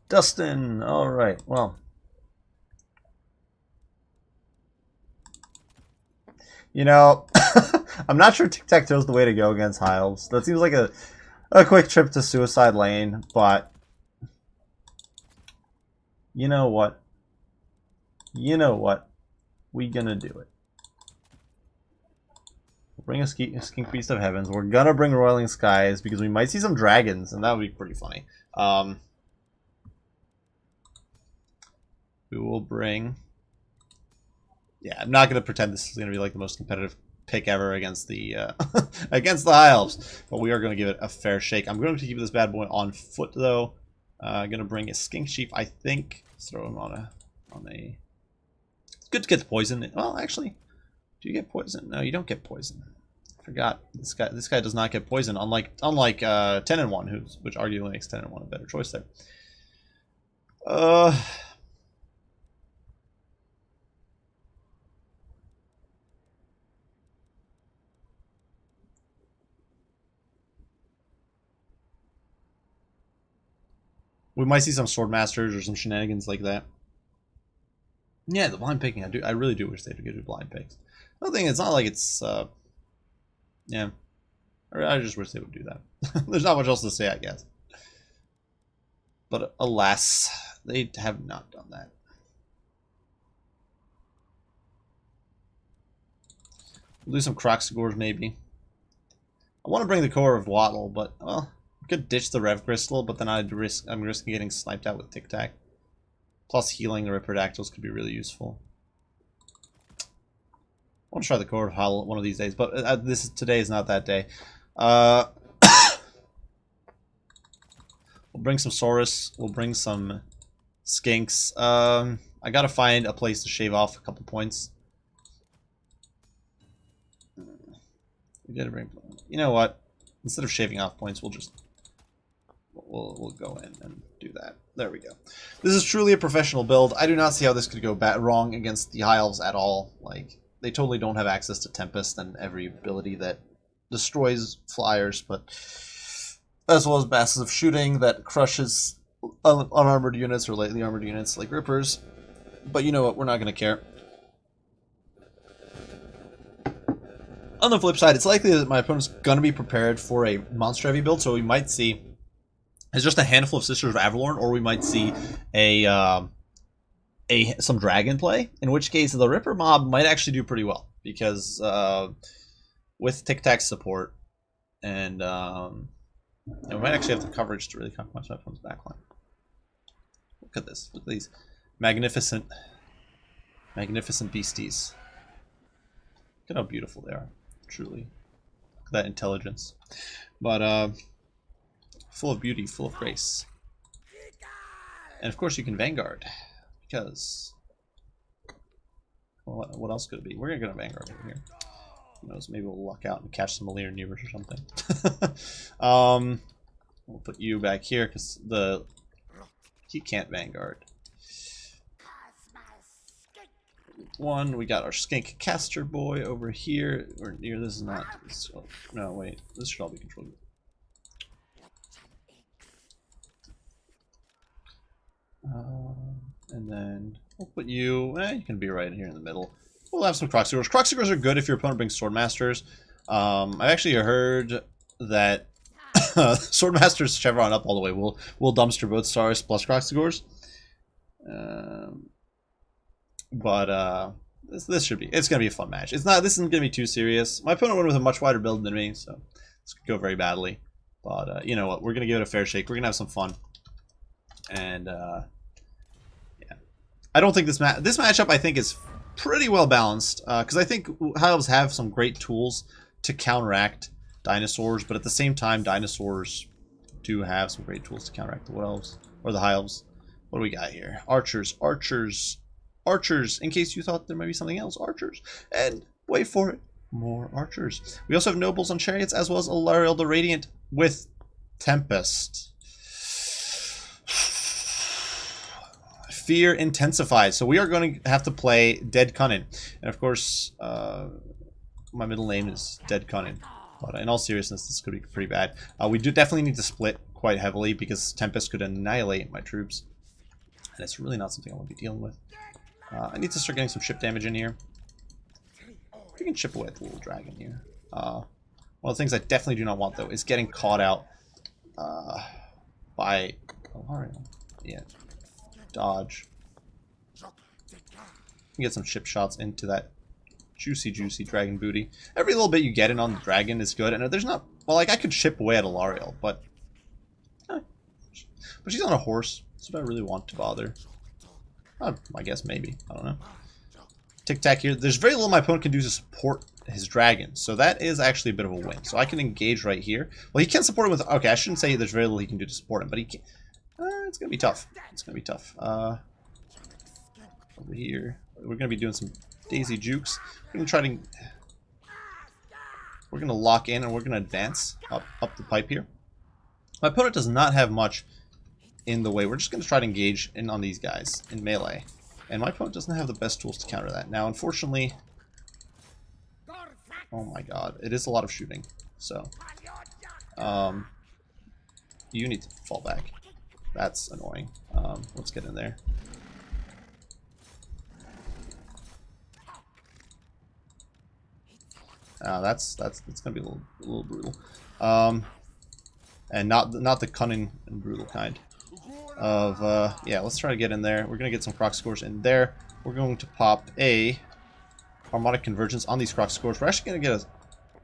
Dustin, alright, well. You know, I'm not sure Tic-Tac-Toe is the way to go against High Elves. That seems like a quick trip to Suicide Lane, but you know what? You know what? We gonna do it. Bring a Skink Beast of Heavens. We're gonna bring Roiling Skies because we might see some dragons, and that would be pretty funny. We will bring... Yeah, I'm not gonna pretend this is gonna be like the most competitive pick ever against the against the High Elves, but we are gonna give it a fair shake. I'm going to keep this bad boy on foot though. Gonna bring a Skink Chief, I think. Let's throw him on a. It's good to get the poison. Well, actually, do you get poison? No, you don't get poison. I forgot this guy does not get poison. Unlike 10 and 1, which arguably makes 10 and 1 a better choice there. We might see some Swordmasters or some shenanigans like that. Yeah, the blind picking. I really do wish they would do blind picks. Another thing, it's not like it's yeah. I just wish they would do that. There's not much else to say, I guess. But alas, they have not done that. We'll do some Kroxigors maybe. I want to bring the core of Wattle, but well, I could ditch the Rev Crystal, but then I'm risking getting sniped out with Tic Tac. Plus healing the Ripperdactyls could be really useful. I want to try the core of Howl one of these days, but today is not that day. We'll bring some Saurus. We'll bring some Skinks. I gotta find a place to shave off a couple points. We gotta bring. You know what? Instead of shaving off points, we'll go in and do that. There we go. This is truly a professional build. I do not see how this could go wrong against the High Elves at all. Like, they totally don't have access to Tempest and every ability that destroys flyers, but as well as massive shooting that crushes unarmored units or lightly armored units like Rippers. But you know what? We're not going to care. On the flip side, it's likely that my opponent's going to be prepared for a monster-heavy build, so we might see it's just a handful of Sisters of Avalorn, or we might see some dragon play, in which case the Ripper mob might actually do pretty well, because with Tic Tac support, and we might actually have the coverage to really compromise my opponent's backline. Look at this. Look at these magnificent beasties. Look at how beautiful they are, truly. Look at that intelligence. But full of beauty, full of grace. And of course you can Vanguard, because well, what else could it be? We're gonna Vanguard over here. Who knows, maybe we'll luck out and catch some Malir Newers or something. We'll put you back here because he can't Vanguard. One, we got our Skink Caster Boy over here. Or near this is not. No, wait. This should all be controlled. And then we'll put you. You can be right here in the middle. We'll have some Kroxigors. Kroxigors are good if your opponent brings Swordmasters. I've actually heard that Swordmasters Chevron up all the way. We'll dumpster both stars plus Kroxigors. But this should be. It's gonna be a fun match. This isn't gonna be too serious. My opponent went with a much wider build than me, so this could go very badly. But you know what? We're gonna give it a fair shake. We're gonna have some fun. And yeah, I don't think this matchup I think is pretty well balanced, because I think High Elves have some great tools to counteract dinosaurs, but at the same time, dinosaurs do have some great tools to counteract the Wood Elves or the High Elves. What do we got here? Archers, in case you thought there might be something else, archers. And wait for it, more archers. We also have nobles on chariots, as well as Alarielle the Radiant with Tempest. Fear intensifies. So we are going to have to play Dead Cunnin. And of course, my middle name is Dead Cunnin. But in all seriousness, this could be pretty bad. We do definitely need to split quite heavily, because Tempest could annihilate my troops. And it's really not something I want to be dealing with. I need to start getting some ship damage in here. We can chip away at the little dragon here. One of the things I definitely do not want, though, is getting caught out by Alarielle. Yeah. Dodge. Get some chip shots into that juicy dragon booty. Every little bit you get in on the dragon is good, and there's not. Well, like I could chip away at Alarielle, but she's on a horse, so do I really want to bother? I guess maybe. I don't know. Tic Tac here. There's very little my opponent can do to support his dragon, so that is actually a bit of a win. So I can engage right here. Well, he can support him with. Okay, I shouldn't say there's very little he can do to support him, but he can. It's gonna be tough. It's gonna be tough. Over here, we're gonna be doing some daisy jukes. We're gonna lock in and we're gonna advance up the pipe here. My opponent does not have much in the way. We're just gonna try to engage in on these guys in melee, and my opponent doesn't have the best tools to counter that. Now, unfortunately, oh my god, it is a lot of shooting. So, you need to fall back. That's annoying. Let's get in there. That's gonna be a little brutal, and not the cunning and brutal kind of. Yeah, let's try to get in there. We're gonna get some Kroxigors in there. We're going to pop a harmonic convergence on these Kroxigors. We're actually gonna get a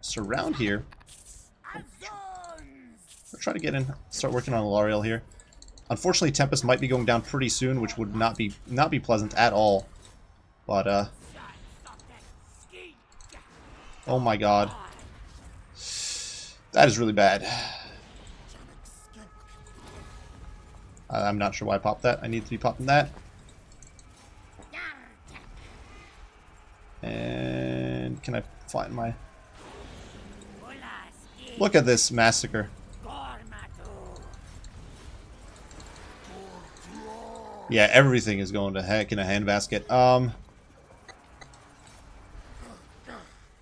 surround here. We're trying to get in, start working on Alarielle here. Unfortunately, Tempest might be going down pretty soon, which would not be pleasant at all. But oh my god, that is really bad. I'm not sure why I popped that. I need to be popping that. And can I find my? Look at this massacre. Yeah, everything is going to heck in a handbasket.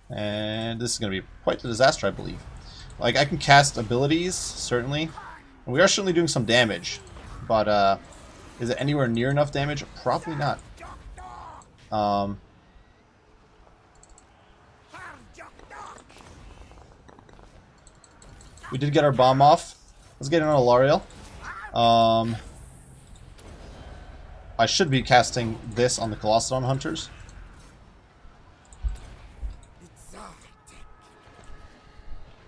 And this is going to be quite the disaster, I believe. Like, I can cast abilities, certainly. And we are certainly doing some damage. But, is it anywhere near enough damage? Probably not. We did get our bomb off. Let's get in on Alariel. I should be casting this on the Colossadon Hunters.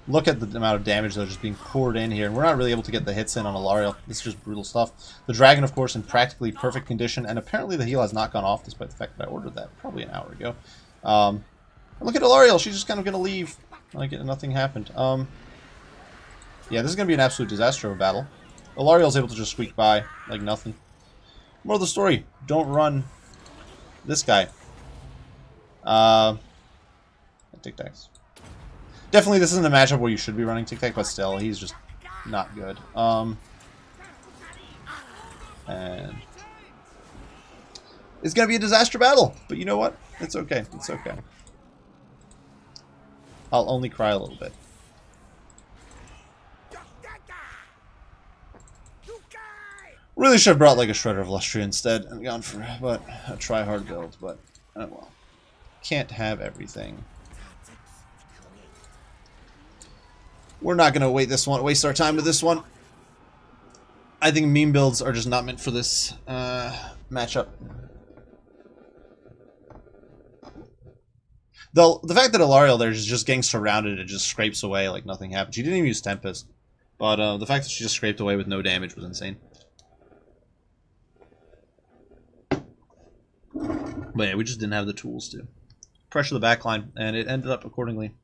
Look at the amount of damage that are just being poured in here. And we're not really able to get the hits in on Alariel. This is just brutal stuff. The Dragon, of course, in practically perfect condition. And apparently the heal has not gone off, despite the fact that I ordered that probably an hour ago. Look at Alariel. She's just kind of going to leave. Like nothing happened. Yeah, this is going to be an absolute disaster of a battle. Alariel's able to just squeak by like nothing. More of the story. Don't run this guy. Tic Tacs. Definitely this isn't a matchup where you should be running Tic Tac, but still, he's just not good. And it's going to be a disaster battle. But you know what? It's okay. It's okay. I'll only cry a little bit. Really should have brought like a Shredder of Lustria instead and gone for but a try-hard build, but oh well. Can't have everything. We're not gonna waste our time with this one. I think meme builds are just not meant for this matchup. The fact that Alariel there is just getting surrounded and just scrapes away like nothing happened. She didn't even use Tempest, but the fact that she just scraped away with no damage was insane. But yeah, we just didn't have the tools to pressure the backline, and it ended up accordingly.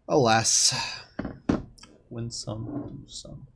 Alas, win some, lose some.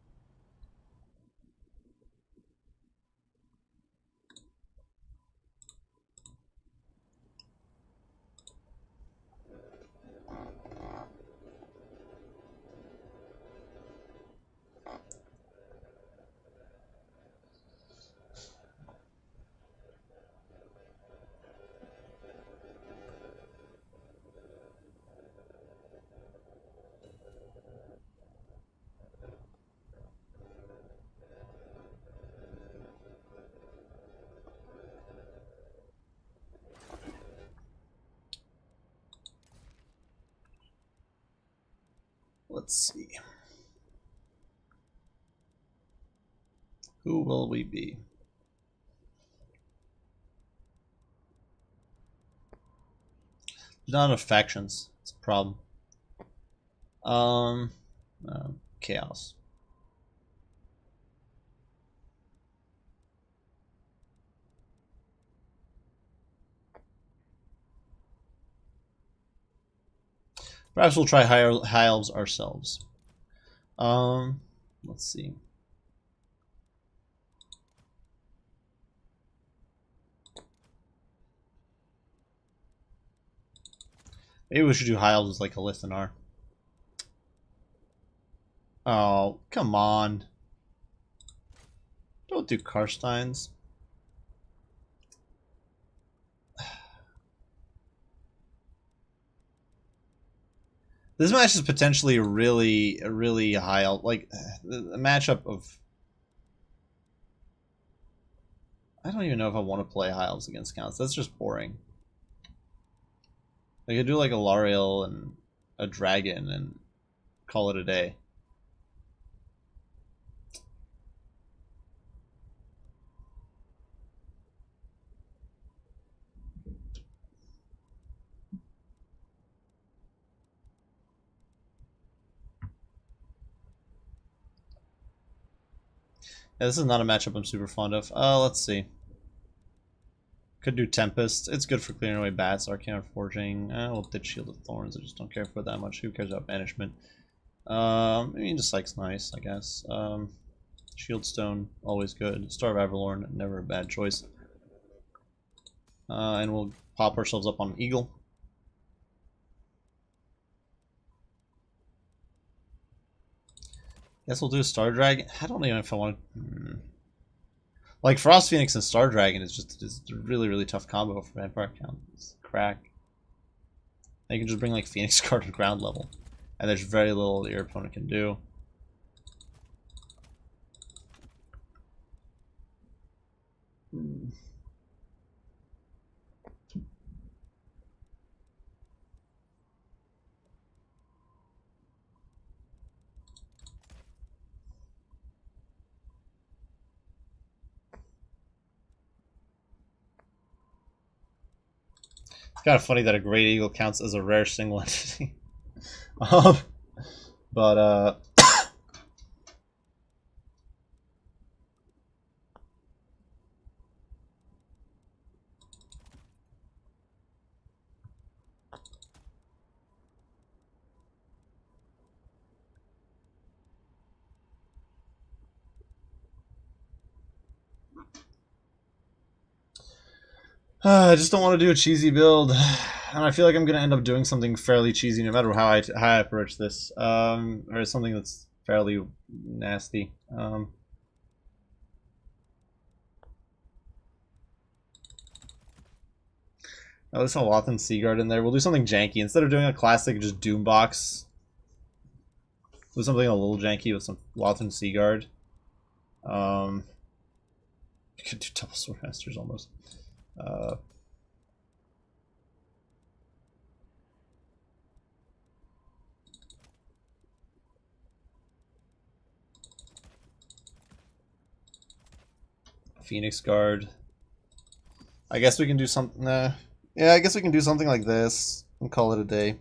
Let's see. Who will we be? There's not enough factions. It's a problem. Chaos. Perhaps we'll try high elves ourselves. Let's see. Maybe we should do high elves like a Lithanar. Oh, come on. Don't do Karsteins. This match is potentially a really high, like the matchup of. I don't even know if I want to play high elves against counts. That's just boring. I could do like a Alariel and a dragon and call it a day. Yeah, this is not a matchup I'm super fond of. Let's see. Could do Tempest. It's good for clearing away bats. Arcane Forging. We'll ditch Shield of Thorns. I just don't care for it that much. Who cares about Banishment? I mean, just like's nice, I guess. Shieldstone, always good. Star of Avalorn, never a bad choice. And we'll pop ourselves up on Eagle. Guess we'll do Star Dragon. I don't even know if I want to. Like Frost Phoenix and Star Dragon is just a really tough combo for Vampire Count. It's crack. And you can just bring like Phoenix Guard to ground level. And there's very little that your opponent can do. It's kind of funny that a Great Eagle counts as a rare single entity. But I just don't want to do a cheesy build, and I feel like I'm gonna end up doing something fairly cheesy no matter how I approach this, or something that's fairly nasty. Oh, there's a Lothan Seaguard in there. We'll do something janky instead of doing a classic just Doombox. Do something a little janky with some Lothan Seaguard. You could do double Swordmasters almost. Phoenix Guard. I guess we can do something. Yeah, I guess we can do something like this and call it a day.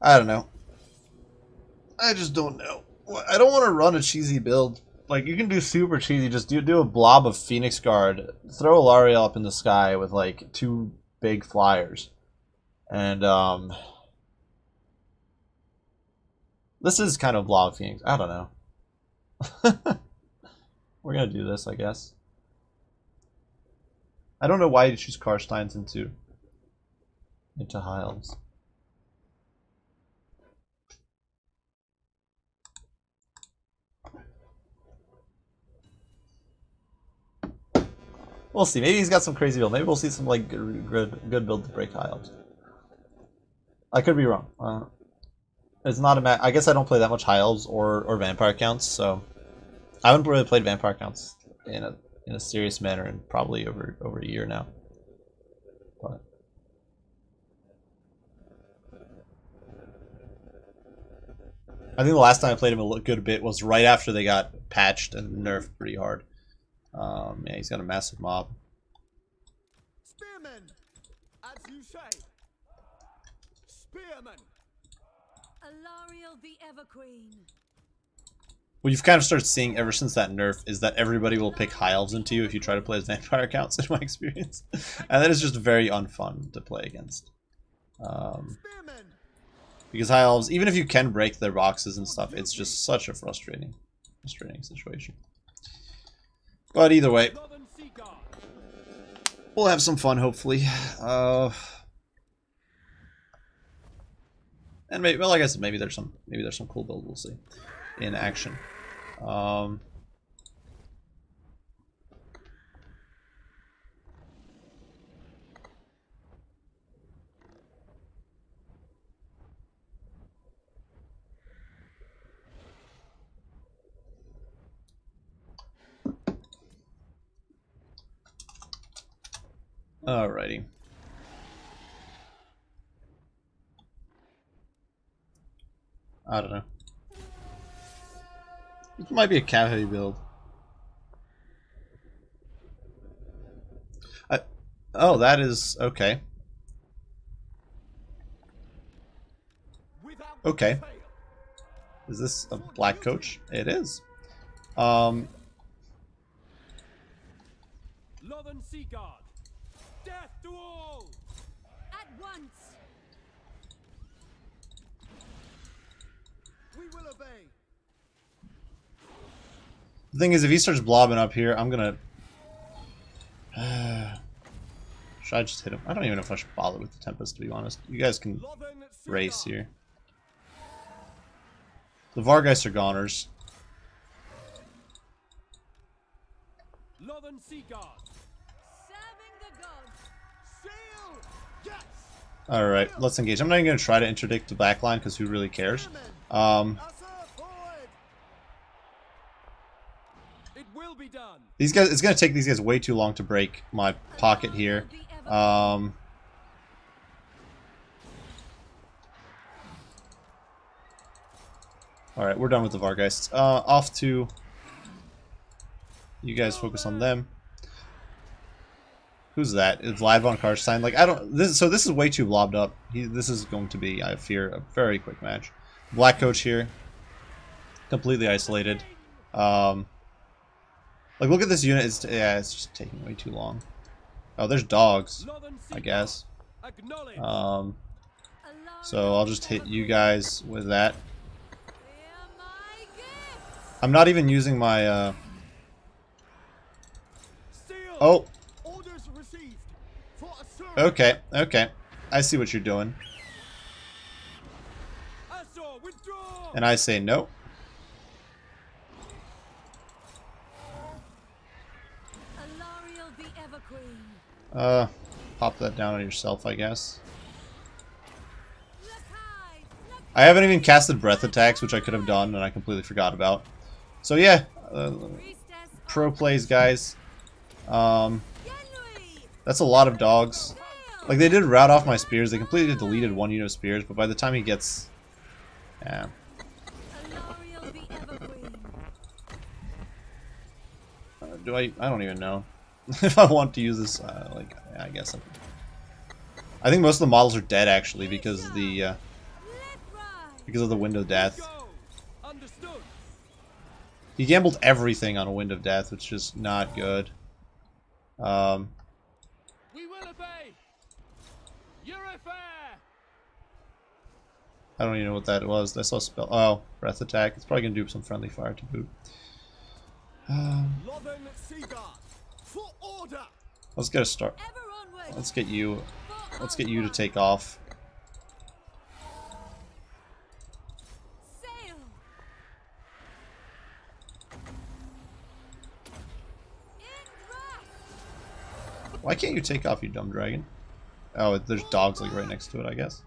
I don't know. I just don't know. I don't want to run a cheesy build. Like, you can do super cheesy. Just do a blob of Phoenix Guard. Throw Alarielle up in the sky with, like, 2 big flyers. And, this is kind of blob Phoenix. I don't know. We're gonna do this, I guess. I don't know why you choose Karsteins into high elves. We'll see. Maybe he's got some crazy build. Maybe we'll see some like good build to break high elves. I could be wrong. It's not a I guess I don't play that much high elves or vampire counts, so I haven't really played vampire counts in a serious manner in probably over a year now. But I think the last time I played him a good bit was right after they got patched and nerfed pretty hard. Yeah, he's got a massive mob. Spearmen, as you say. Spearmen. Alarielle the Everqueen. What you've kind of started seeing ever since that nerf is that everybody will pick high elves into you if you try to play as vampire counts, in my experience. And that is just very unfun to play against. Because high elves, even if you can break their boxes and stuff, it's just such a frustrating situation. But either way, we'll have some fun, hopefully. And maybe, well, like I said, maybe there's some cool build we'll see in action. Alrighty. I don't know. This might be a cav-heavy build. Oh, that is okay. Okay. Is this a black coach? It is. Lothan Seaguard. Death to all! At once! We will obey. The thing is, if he starts blobbing up here, I'm gonna... should I just hit him? I don't even know if I should bother with the Tempest, to be honest. You guys can race here. The Vargeist are goners. Lothan Seaguard. Serving the gods. Sail Alright, let's engage. I'm not even going to try to interdict the backline because who really cares? It will be done. These guys, it's going to take these guys way too long to break my pocket here. Alright, we're done with the Vargeists. Off to... You guys focus on them. Who's that? Is Vlad von Karstein? Like, I don't... So this is way too lobbed up. This is going to be, I fear, a very quick match. Black coach here. Completely isolated. Like, look at this unit. It's just taking way too long. Oh, there's dogs, I guess. So I'll just hit you guys with that. I'm not even using my, Oh! Okay, okay. I see what you're doing. And I say no. Pop that down on yourself, I guess. I haven't even casted breath attacks, which I could have done, and I completely forgot about. So yeah, pro plays, guys. That's a lot of dogs. Like, they did rout off my spears. They completely deleted one unit of spears, but by the time he gets... Yeah. I don't even know if I want to use this. Like, yeah, I guess. I think most of the models are dead, actually, because of the Wind of Death. He gambled everything on a Wind of Death, which is not good. We will obey. I don't even know what that was. I saw a spell. Oh, breath attack. It's probably gonna do some friendly fire to boot. Let's get a start. Let's get you. Let's get you to take off. Why can't you take off, you dumb dragon? Oh, there's dogs like right next to it, I guess.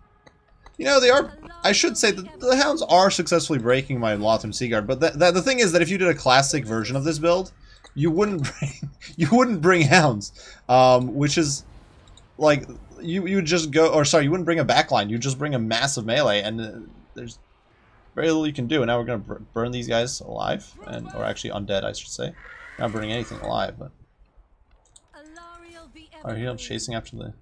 You know, they are... I should say that the hounds are successfully breaking my Lothern Seaguard, but the thing is that if you did a classic version of this build, you wouldn't bring hounds, which is like you would just go, or sorry, you wouldn't bring a backline. You just bring a massive melee, and there's very little you can do. And now we're gonna burn these guys alive, or actually undead, I should say. Not burning anything alive, but. Are you chasing after the...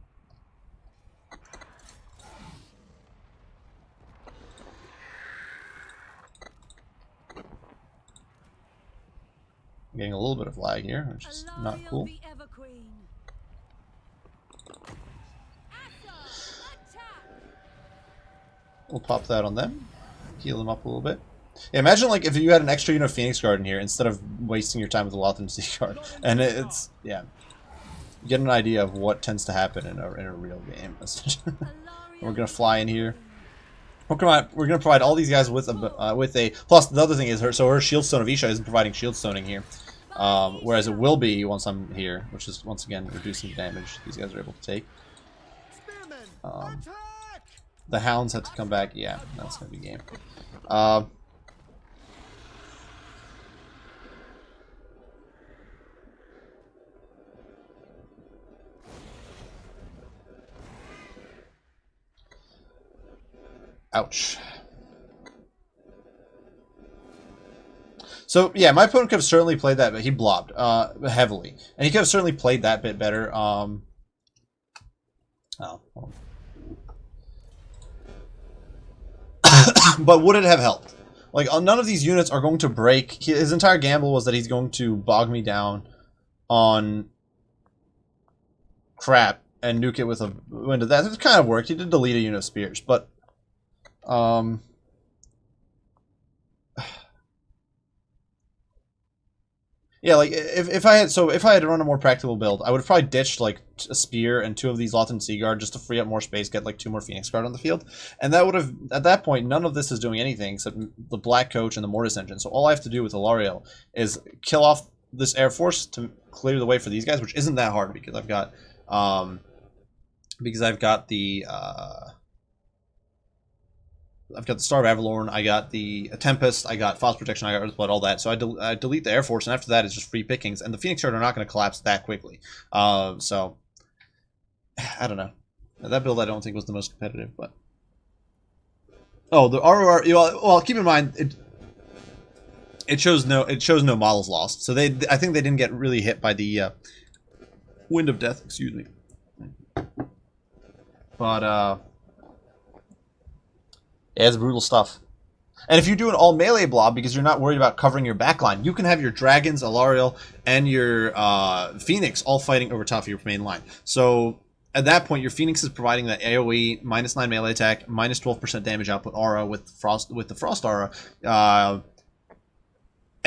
I'm getting a little bit of lag here, which is not cool. We'll pop that on them. Heal them up a little bit. Yeah, imagine like if you had an extra unit of Phoenix Guard in here instead of wasting your time with the Lothern Seaguard. And it's... yeah. Get an idea of what tends to happen in a real game. We're gonna fly in here. We're gonna provide all these guys with a plus. The other thing is her Shieldstone of Isha isn't providing Shieldstoning here, whereas it will be once I'm here, which is once again reducing the damage these guys are able to take. The hounds had to come back. Yeah, that's gonna be game. Ouch. So, yeah, my opponent could have certainly played that, but he blobbed heavily. And he could have certainly played that bit better. Oh. But would it have helped? Like, none of these units are going to break. His entire gamble was that he's going to bog me down on crap and nuke it with a Wind of Death. It kind of worked. He did delete a unit of spears, but... yeah, like if I had to run a more practical build, I would have probably ditched like a spear and 2 of these Lothern Seaguard just to free up more space, get like 2 more Phoenix Guard on the field, and that would have, at that point, none of this is doing anything except the Black Coach and the Mortis Engine. So all I have to do with Alarielle is kill off this Air Force to clear the way for these guys, which isn't that hard because I've got because I've got the Star of Avalorn, I got the Tempest, I got Frost Protection, I got Earthblood, all that. So I delete the Air Force, and after that it's just free pickings. And the Phoenix Shard are not going to collapse that quickly. So I don't know. That build I don't think was the most competitive, but the ROR. Well, keep in mind it shows no models lost. So I think they didn't get really hit by the Wind of Death. Excuse me. But yeah, it's brutal stuff. And if you do an all melee blob because you're not worried about covering your backline, you can have your dragons, Alariel, and your Phoenix all fighting over top of your main line. So at that point, your Phoenix is providing that AoE -9 melee attack, -12% damage output aura with the Frost aura,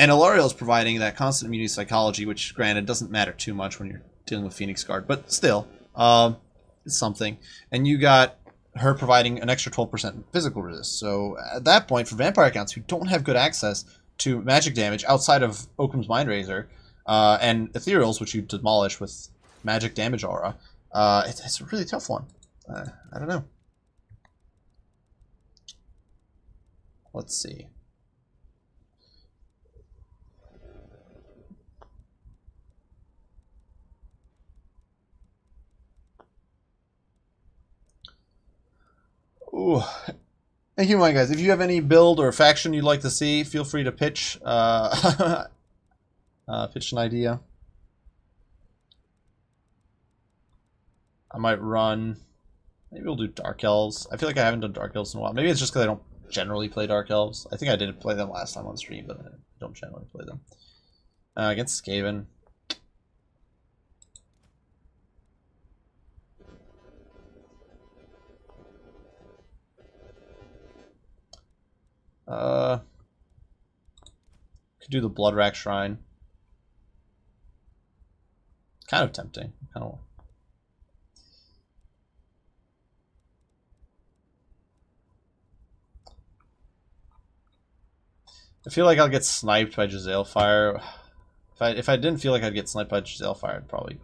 and Alariel is providing that constant immunity psychology, which granted doesn't matter too much when you're dealing with Phoenix Guard, but still, it's something. And you got her providing an extra 12% physical resist. So at that point, for vampire accounts who don't have good access to magic damage outside of Occam's Mindrazor and Ethereals, which you demolish with magic damage aura, it's a really tough one. I don't know. Let's see. Ooh. And keep in mind, guys, if you have any build or faction you'd like to see, feel free to pitch. Pitch an idea. I might run. Maybe we'll do Dark Elves. I feel like I haven't done Dark Elves in a while. Maybe it's just because I don't generally play Dark Elves. I think I did play them last time on stream, but I don't generally play them. Against Skaven. Could do the Bloodrack Shrine. Kind of tempting. Kind of. I feel like I'll get sniped by Giselle Fire. If I didn't feel like I'd get sniped by Giselle Fire, I'd probably.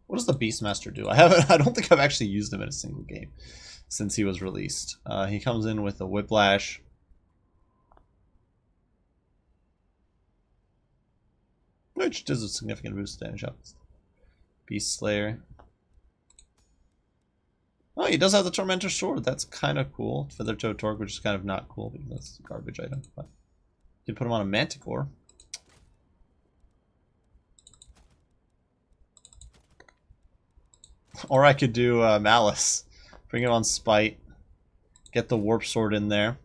What does the Beastmaster do? I don't think I've actually used him in a single game since he was released. He comes in with a Whiplash. Which does a significant boost to damage up. Beast Slayer. Oh, he does have the Tormentor Sword. That's kind of cool. Feather Toe Torque, which is kind of not cool because that's a garbage item. But you can put him on a Manticore. Or I could do Malice. Bring it on Spite. Get the Warp Sword in there.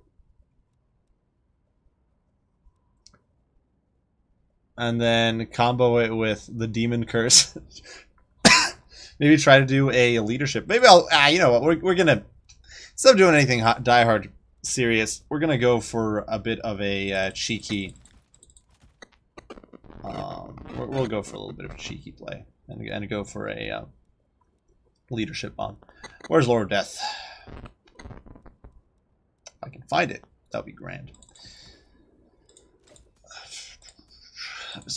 And then combo it with the Demon Curse. Maybe try to do a leadership. Maybe I'll... you know what? We're going to... Instead of doing anything diehard serious, we're going to go for a bit of a cheeky... we'll go for a little bit of a cheeky play. And go for a... leadership on. Where's Lord of Death? If I can find it, that would be grand.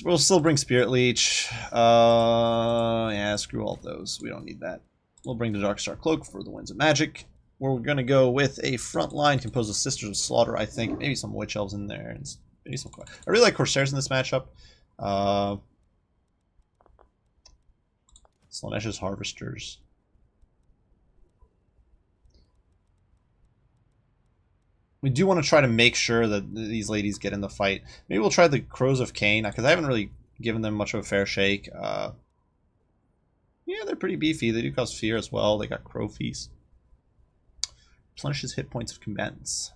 We'll still bring Spirit Leech. Yeah, screw all those. We don't need that. We'll bring the Darkstar Cloak for the Winds of Magic. We're going to go with a front line composed of Sisters of Slaughter, I think. Maybe some Witch Elves in there. And maybe some... I really like Corsairs in this matchup. Slaanesha's Harvesters. We do want to try to make sure that these ladies get in the fight. Maybe we'll try the Crows of Cain, because I haven't really given them much of a fair shake. Yeah, they're pretty beefy. They do cause fear as well. They got Crow Feast. Replenishes hit points of combatants.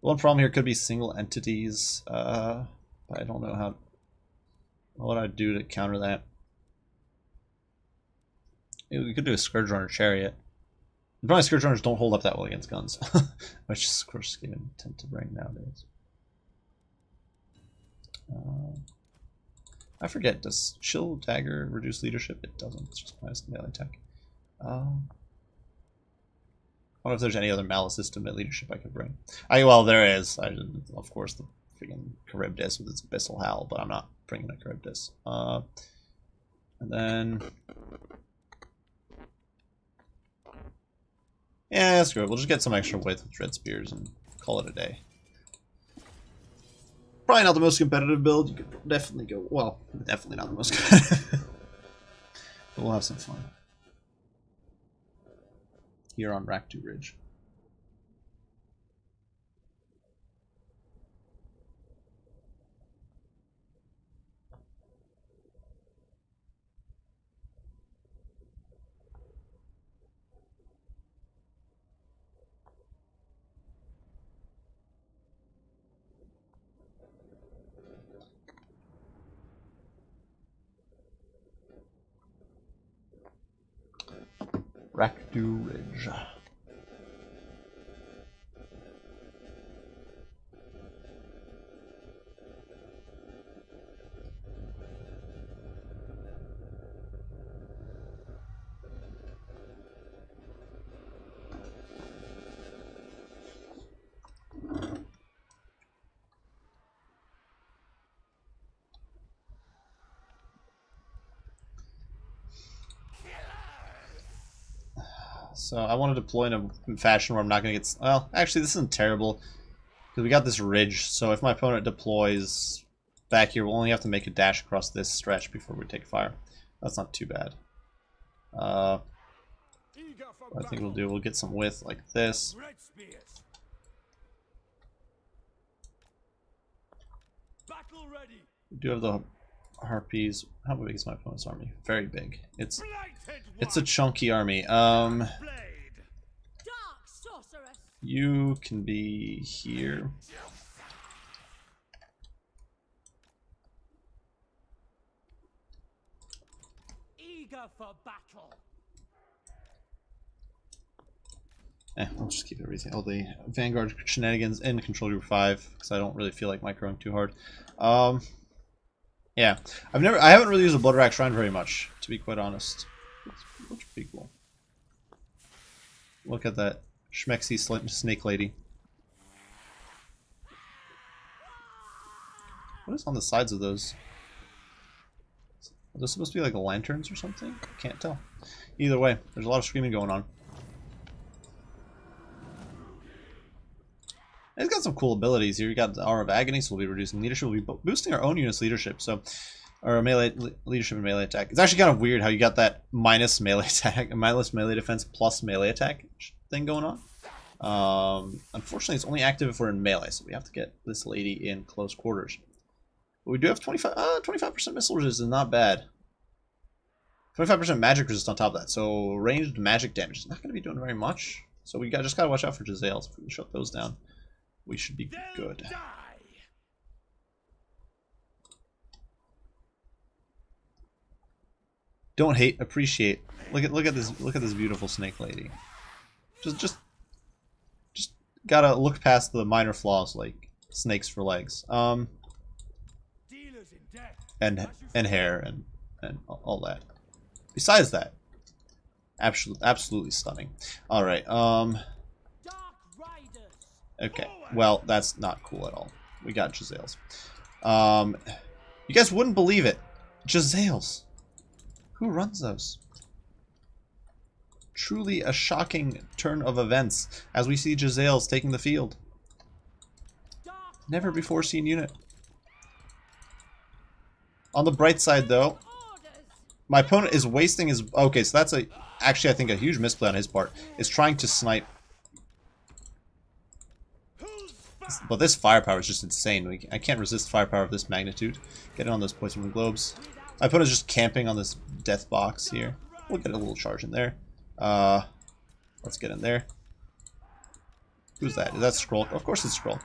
One problem here could be single entities, but I don't know how... What would I do to counter that? Maybe we could do a Scourge Runner Chariot. The problem is Scourge Runners don't hold up that well against guns. Which is, of course, game tend to bring nowadays. I forget, does Chill Dagger reduce leadership? It doesn't, it's just minus the melee attack. I wonder if there's any other Malice system at leadership I could bring. Well, there is. Of course, the freaking Charybdis with its Abyssal Howl, but I'm not bringing a Charybdis. And then... yeah, screw it. We'll just get some extra width with Dread Spears and call it a day. Probably not the most competitive build. You could definitely go... well, definitely not the most competitive. But we'll have some fun. Here on Raktu Ridge. Raktu Ridge. So I want to deploy in a fashion where I'm not going to get... well, actually, this isn't terrible. Because we got this ridge, so if my opponent deploys back here, we'll only have to make a dash across this stretch before we take fire. That's not too bad. What I think we'll get some width like this. We do have the Harpies. How big is my opponent's army? Very big. It's a chunky army. You can be here. Eager for battle. I'll just keep everything. All the Vanguard shenanigans in Control Group 5 because I don't really feel like microing too hard. Yeah, I haven't really used a Bloodwrack Shrine very much, to be quite honest. It looks pretty cool. Look at that schmexy snake lady. What is on the sides of those? Are those supposed to be like lanterns or something? I can't tell. Either way, there's a lot of screaming going on. It's got some cool abilities here. You got the Hour of Agony, so we'll be reducing leadership. We'll be boosting our own unit's leadership, so our melee leadership and melee attack. It's actually kind of weird how you got that minus melee attack, minus melee defense plus melee attack thing going on. Unfortunately, it's only active if we're in melee, so we have to get this lady in close quarters. But we do have 25% missile resistance, not bad. 25% magic resist on top of that, so ranged magic damage is not going to be doing very much. So we just got to watch out for Jezzails. If we can shut those down, we should be good. Don't hate, appreciate. Look at this beautiful snake lady. Just gotta look past the minor flaws like snakes for legs. And hair and all that. Besides that, absolutely stunning. All right. Okay. Well, that's not cool at all. We got Jezzails. You guys wouldn't believe it. Jezzails. Who runs those? Truly a shocking turn of events as we see Jezzails taking the field. Never before seen unit. On the bright side, though, my opponent is wasting his... okay, so that's actually, I think, a huge misplay on his part. Is trying to snipe. But this firepower is just insane. I can't resist firepower of this magnitude. Get it on those poison globes. My opponent is just camping on this death box here. We'll get a little charge in there. Let's get in there. Who's that? Is that Skrull? Of course it's Skrull.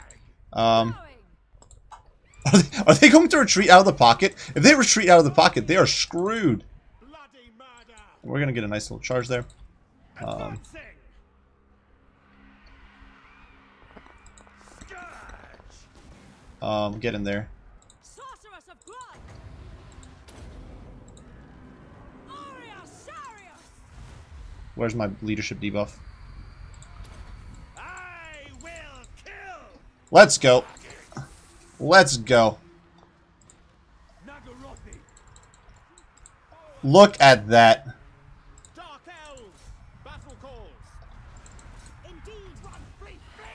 Are they going to retreat out of the pocket? If they retreat out of the pocket, they are screwed. Bloody murder! We're going to get a nice little charge there. Advancing! Scourge! Get in there. Sorceress of blood. Aurea Sarius. Where's my leadership debuff? I will kill! Let's go. Let's go. Nagarothi! Look at that. Dark Elves! Battle calls! Indeed, run, flee, flee.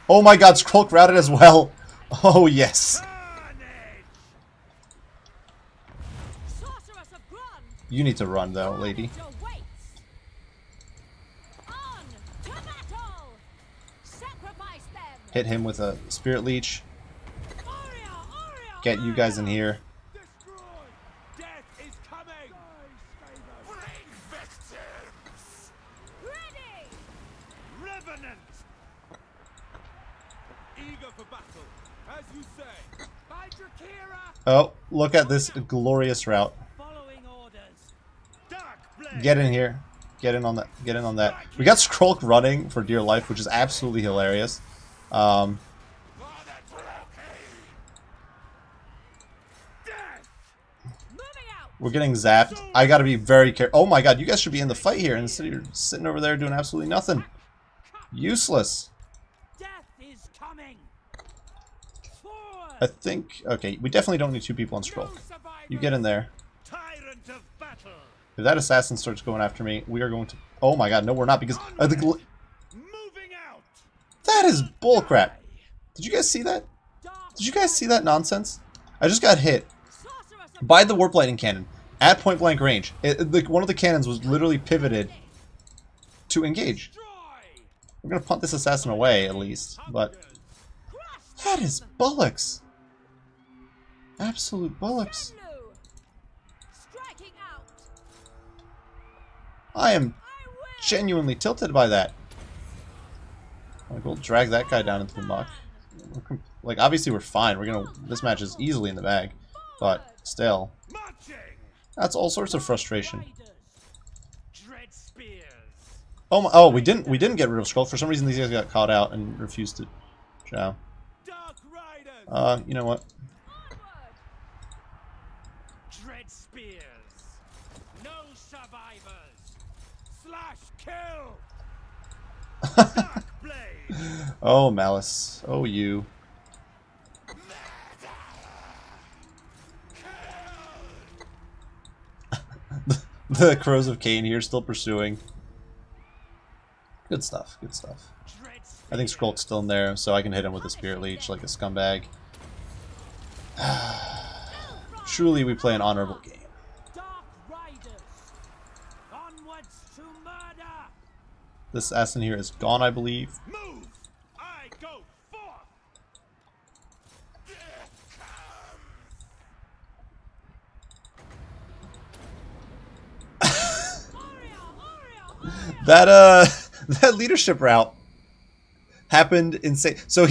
Oh my god, Skrulk routed as well. Oh yes. Carnage! Sorceress of blood. You need to run though, lady. Awaits. On to battle. Sacrifice them. Hit him with a Spirit Leech. Aurea, Aurea, Get you guys in here. Destroy! Death is coming! Bring victims! Ready. Revenant! Eager for battle, as you say. By Drakira! Oh, look at this glorious route. Following orders. Dark blade! Get in here. Get in on that. Get in on that. We got Skrulk running for dear life, which is absolutely hilarious. Death! Moving out. We're getting zapped. I gotta be very careful. Oh my god, you guys should be in the fight here instead of you're sitting over there doing absolutely nothing. Useless. Death is coming! Forward! I think... Okay, we definitely don't need two people on Skrulk. You get in there. Tyrant of battle! If that assassin starts going after me, we are going to... Oh my god, no we're not, because... Moving out! That is bullcrap. Did you guys see that? Did you guys see that nonsense? I just got hit Sorceress of by the Warp Lightning Cannon at point blank range. One of the cannons was literally pivoted to engage. Destroy! We're gonna punt this assassin away, at least. But crush that them. is bollocks. Absolute bollocks. Hello. Striking out. I am I will. genuinely tilted by that. Like, we'll drag that guy down into the muck. Like, obviously we're fine. We're gonna... This match is easily in the bag. But, still. Marching! That's all sorts of frustration. Riders. Dread spears! Oh, we didn't get rid of Skrull. For some reason these guys got caught out and refused to chow. Dark riders! You know what? Onward. Dread spears! No survivors! Slash kill! Dark blade! Oh, Malice. Oh, you. The Crows of Cain here still pursuing. Good stuff, good stuff. Dread I think Skrulk's still in there, so I can hit him with a Spirit Leech like a scumbag. Truly, we play an honorable game. Dark riders! Onwards to murder! This assassin here is gone, I believe. Move! I go forth! Death comes! Aurea, Aurea, Aurea. That leadership route happened insane. So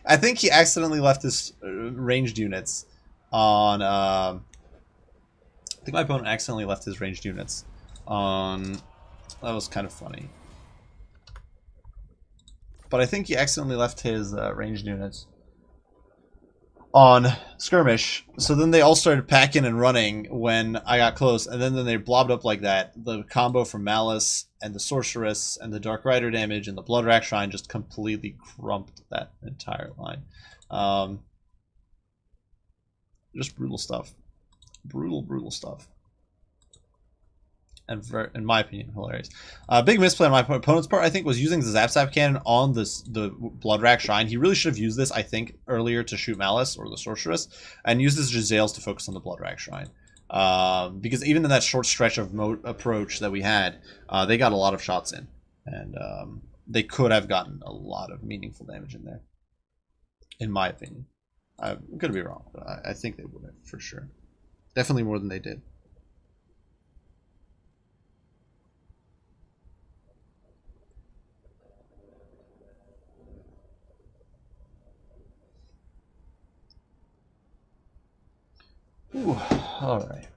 I think he accidentally left his ranged units on. I think my opponent accidentally left his ranged units on. That was kind of funny. But I think he accidentally left his ranged units on skirmish. So then they all started packing and running when I got close, and then they blobbed up like that. The combo from Malice and the Sorceress and the Dark Rider damage and the Blood Rack Shrine just completely crumped that entire line. Just brutal stuff. Brutal stuff. And in my opinion, hilarious. Big misplay on my opponent's part, I think, was using the Zap Cannon on the Blood Rack Shrine. He really should have used this, I think, earlier to shoot Malice or the Sorceress, and use this Jezzails to focus on the Blood Rack Shrine. Because even in that short stretch of approach that we had, they got a lot of shots in, and they could have gotten a lot of meaningful damage in there, in my opinion. I'm gonna be wrong, but I think they would have, for sure. Definitely more than they did. Ooh, alright.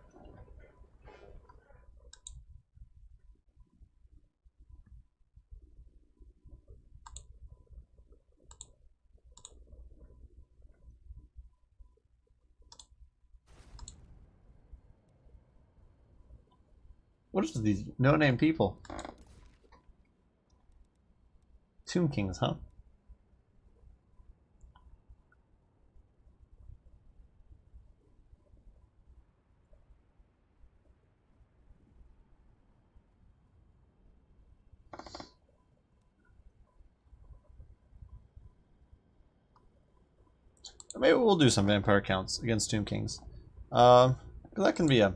What is these no-name people? Tomb Kings, huh? Maybe we'll do some vampire counts against Tomb Kings. That can be a,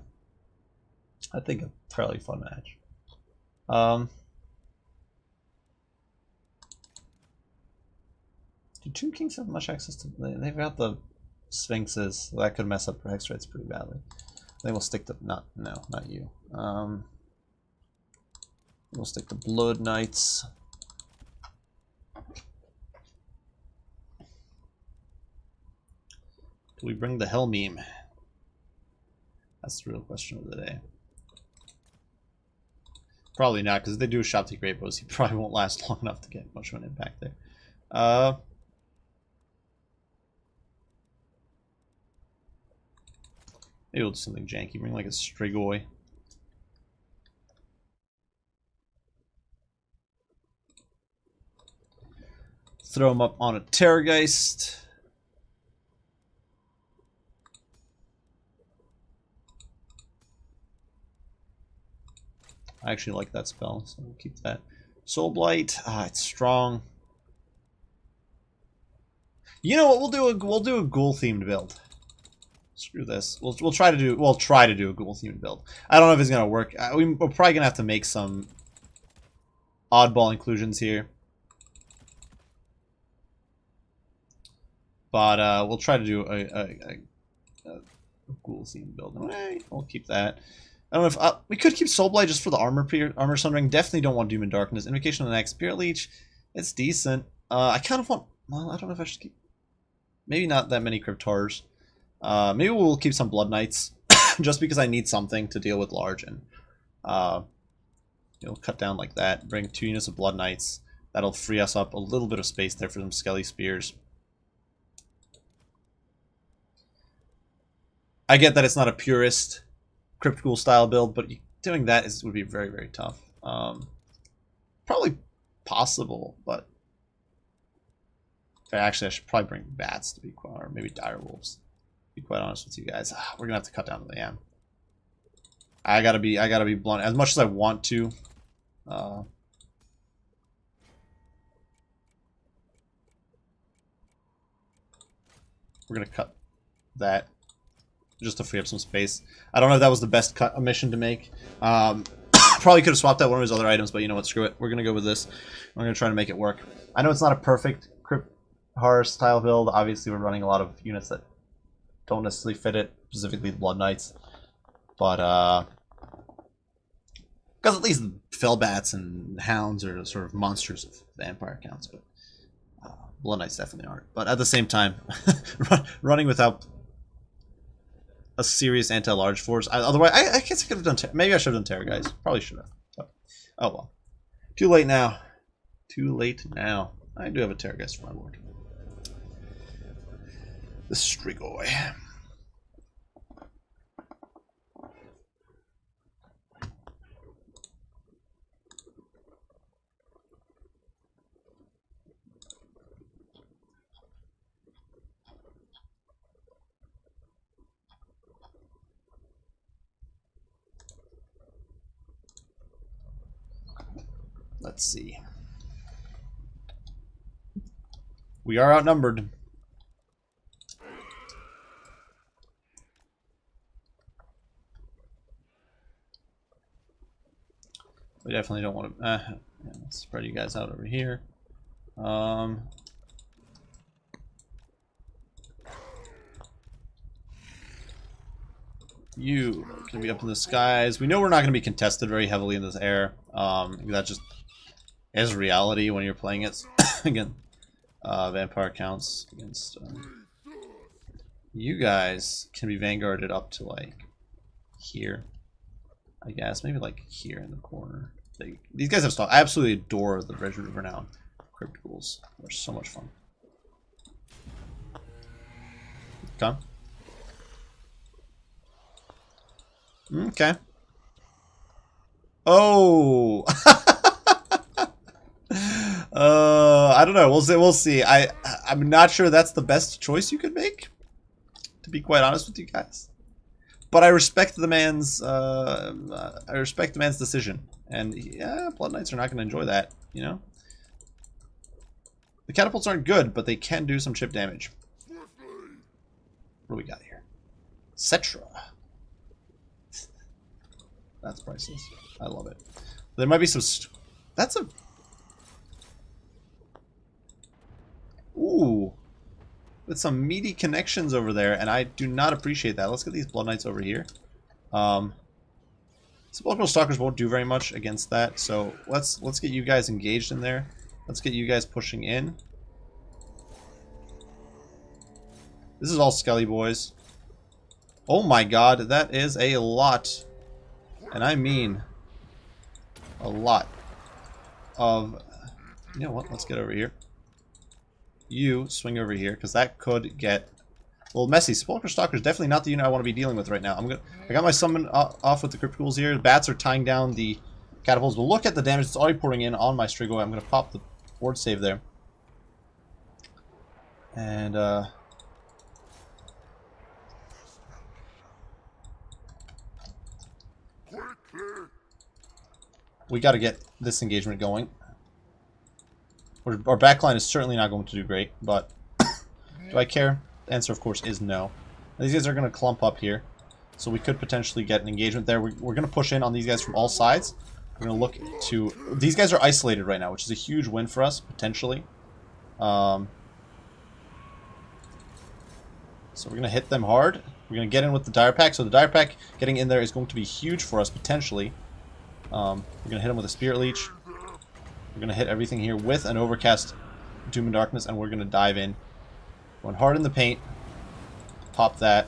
I think, a fairly fun match. Do Tomb Kings have much access to? They've got the Sphinxes, so that could mess up their hex rates pretty badly. They will stick to not you. We'll stick to Blood Knights. Do we bring the Hell Meme? That's the real question of the day. Probably not, because if they do a Shop to Great Bows, he probably won't last long enough to get much of an impact there. Maybe we'll do something janky. Bring like a Strigoi. Throw him up on a Terrorgeist. I actually like that spell, so we'll keep that. Soul Blight. Ah, it's strong. You know what? We'll do a ghoul themed build. Screw this. We'll try to do a ghoul themed build. I don't know if it's gonna work. We're probably gonna have to make some oddball inclusions here. But we'll try to do a ghoul themed build. We'll keep that. I don't know if we could keep Soulblight just for the armor sundering. Definitely don't want Doom and Darkness. Invocation of the Next Spirit Leech. It's decent. I kind of want. Well, I don't know if I should keep. Maybe not that many Cryptars. Maybe we'll keep some Blood Knights, just because I need something to deal with large and cut down like that. Bring 2 units of Blood Knights. That'll free us up a little bit of space there for some Skelly Spears. I get that it's not a purist Crypt Ghoul style build, but doing that would be very, very tough. Probably possible, but actually I should probably bring bats to be quite, or maybe dire wolves. To be quite honest with you guys, we're gonna have to cut down to the AM. I gotta be blunt. As much as I want to, we're gonna cut that. Just to free up some space. I don't know if that was the best mission to make. Probably could have swapped out one of his other items, but you know what, screw it. We're going to go with this. We're going to try to make it work. I know it's not a perfect Crypt Horror style build. Obviously, we're running a lot of units that don't necessarily fit it, specifically the Blood Knights. But, because at least Fellbats and Hounds are sort of monsters of vampire counts, but Blood Knights definitely aren't. But at the same time, running without a serious anti-large force. Otherwise, I guess I could have done. Maybe I should have done Terrorgeist. Probably should have. But, oh well. Too late now. Too late now. I do have a Terrorgeist for my board. The Strigoi. Let's see. We are outnumbered. We definitely don't want to. Yeah, let's spread you guys out over here. You can be up in the skies. We know we're not going to be contested very heavily in this air. That just is reality when you're playing it. Again, vampire counts against You guys can be vanguarded up to like here, I guess. Maybe like here in the corner. These guys have stock. I absolutely adore the Regiment of Renown Crypt Ghouls. They're so much fun. Come. Okay. Oh. I don't know. We'll see. I'm not sure that's the best choice you could make, to be quite honest with you guys. But I respect the man's decision. And yeah, Blood Knights are not going to enjoy that, you know? The catapults aren't good, but they can do some chip damage. What do we got here? Cetra. That's priceless. I love it. There might be some... That's a... Ooh. With some meaty connections over there, and I do not appreciate that. Let's get these Blood Knights over here. Sepulchral Stalkers won't do very much against that, so let's get you guys engaged in there. Let's get you guys pushing in. This is all Skelly boys. Oh my god, that is a lot. And I mean a lot of... You know what? Let's get over here. You swing over here, because that could get a little messy. Sepulchral Stalker is definitely not the unit I want to be dealing with right now. I got my summon off with the Crypt Ghouls here. The bats are tying down the catapults. But look at the damage that's already pouring in on my Strigoi. I'm going to pop the board save there. And, we got to get this engagement going. Our backline is certainly not going to do great, but do I care? The answer, of course, is no. These guys are going to clump up here, so we could potentially get an engagement there. We're going to push in on these guys from all sides. We're going to look to... These guys are isolated right now, which is a huge win for us, potentially. So we're going to hit them hard. We're going to get in with the Dire Pack. So the Dire Pack getting in there is going to be huge for us, potentially. We're going to hit them with a Spirit Leech. We're going to hit everything here with an Overcast Doom and Darkness, and we're going to dive in. Going hard in the paint. Pop that.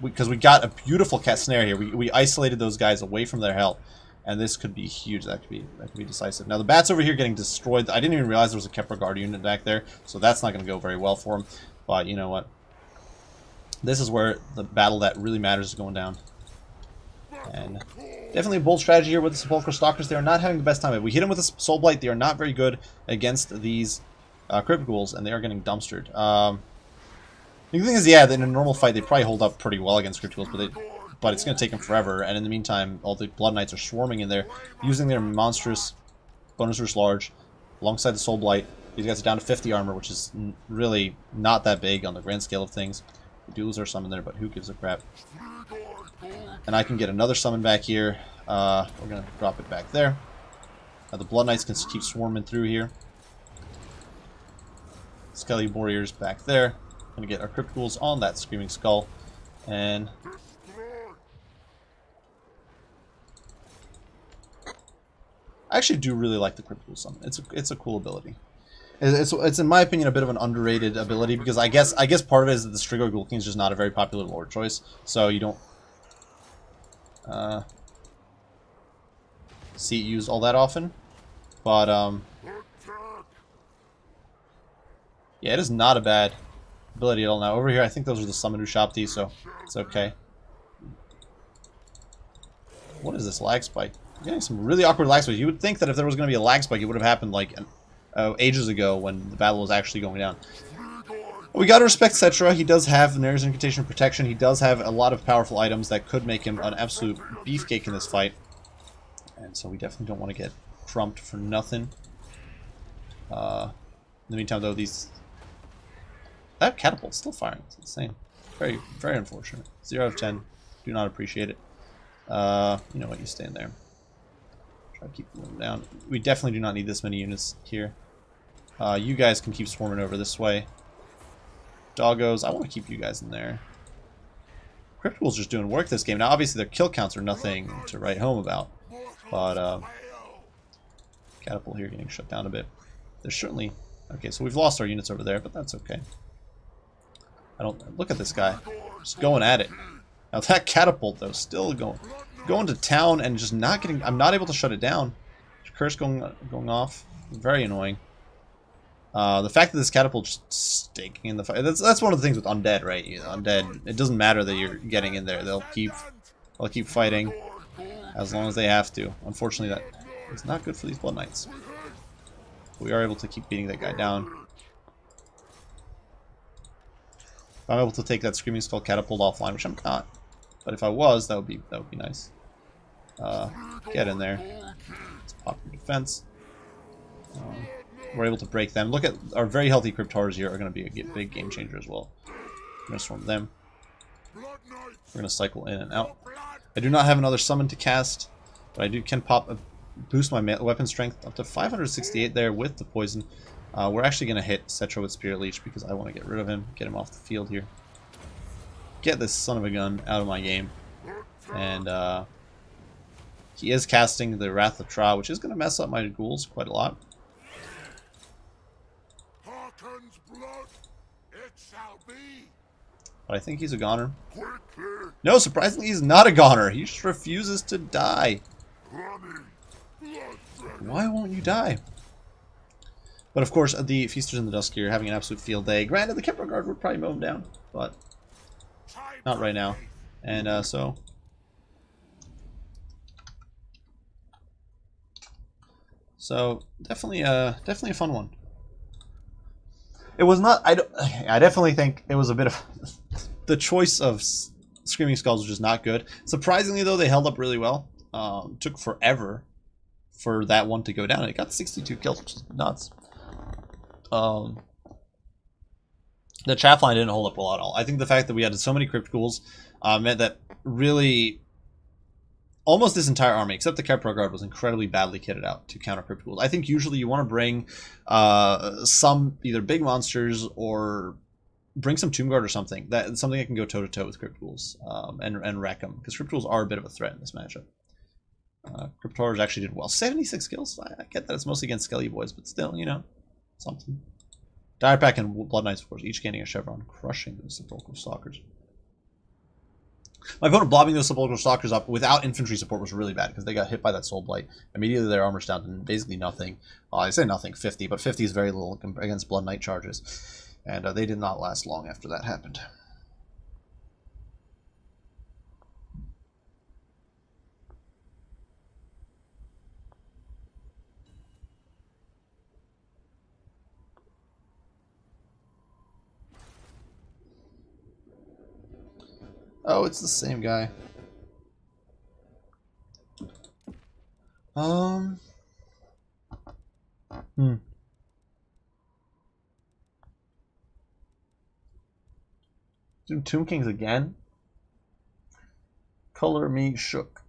Because we got a beautiful cat snare here. We isolated those guys away from their health. And this could be huge. That could be decisive. Now the bats over here getting destroyed. I didn't even realize there was a Kepler Guard unit back there. So that's not going to go very well for him. But you know what? This is where the battle that really matters is going down. And definitely a bold strategy here with the Sepulchral Stalkers. They are not having the best time. If we hit them with a Soul Blight, they are not very good against these Crypt Ghouls, and they are getting dumpstered. The thing is, yeah, in a normal fight, they probably hold up pretty well against Crypt Ghouls, but it's going to take them forever. And in the meantime, all the Blood Knights are swarming in there, using their monstrous bonus versus large, alongside the Soul Blight. These guys are down to 50 armor, which is really not that big on the grand scale of things. We do lose our summon there, but who gives a crap? And I can get another summon back here. We're going to drop it back there. Now the Blood Knights can keep swarming through here. Skelly Warriors back there. Going to get our Crypt Ghouls on that Screaming Skull. And... I actually do really like the Crypt Ghoul summon. It's a cool ability. It's in my opinion a bit of an underrated ability because I guess part of it is that the Strigoi Ghoul King is just not a very popular lord choice, so you don't see it used all that often. But yeah, it is not a bad ability at all. Now over here, I think those are the Summon Ushabti, so it's okay. What is this lag spike? I'm getting some really awkward lag spikes. You would think that if there was going to be a lag spike, it would have happened like ages ago when the battle was actually going down. We gotta respect Cetra. He does have Nair's Incantation of Protection. He does have a lot of powerful items that could make him an absolute beefcake in this fight. And so we definitely don't want to get crumped for nothing. In the meantime, though, that catapult's still firing. It's insane. Very, very unfortunate. 0 out of 10. Do not appreciate it. You know what? You stay in there. Try to keep them down. We definitely do not need this many units here. You guys can keep swarming over this way. Doggos, I want to keep you guys in there. Crypt Ghouls just doing work this game. Now, obviously, their kill counts are nothing to write home about. But, Catapult here getting shut down a bit. There's certainly... Okay, so we've lost our units over there, but that's okay. I don't look at this guy, just going at it. Now that catapult though, still going to town and just not getting. I'm not able to shut it down. Curse going off, very annoying. The fact that this catapult just stinking in the fight. That's one of the things with undead, right? You know, undead. It doesn't matter that you're getting in there. They'll keep fighting as long as they have to. Unfortunately, that is not good for these Blood Knights. We are able to keep beating that guy down. If I'm able to take that Screaming Skull catapult offline, which I'm not, but if I was, that would be nice. Get in there. Let's pop your defense. We're able to break them. Look at our very healthy Cryptars here are going to be a big game changer as well. We're going to swarm them. We're going to cycle in and out. I do not have another summon to cast, but I can boost my weapon strength up to 568 there with the poison. We're actually going to hit Setro with Spirit Leech because I want to get rid of him, get him off the field here. Get this son of a gun out of my game. And he is casting the Wrath of Tra, which is going to mess up my ghouls quite a lot. Blood, it shall be. But I think he's a goner. No, surprisingly, he's not a goner. He just refuses to die. Why won't you die? But of course, the Feasters in the Dusk here are having an absolute field day. Granted, the Kepler Guard would probably mow him down, but not right now. And so definitely a fun one. It was not. I definitely think it was a bit of the choice of Screaming Skulls was just not good. Surprisingly, though, they held up really well. Took forever for that one to go down. It got 62 kills, which is nuts. The chaff line didn't hold up well at all. I think the fact that we had so many Crypt Ghouls meant that really almost this entire army, except the Kepler Guard, was incredibly badly kitted out to counter Crypt Ghouls. I think usually you want to bring some either big monsters or bring some Tomb Guard or something that can go toe to toe with Crypt Ghouls and wreck them, because Crypt Ghouls are a bit of a threat in this matchup. Cryptors actually did well. 76 kills. I get that it's mostly against Skelly Boys, but still, you know, something. Dire Pack and Blood Knights, of course, each gaining a Chevron, crushing the Sepulchral Stalkers. My opponent blobbing those Sepulchral Stalkers up without infantry support was really bad because they got hit by that Soul Blight. Immediately their armor's down to basically nothing. Well, I say nothing, 50, but 50 is very little against Blood Knight charges. And they did not last long after that happened. Oh, it's the same guy. Do Tomb Kings again? Color me shook.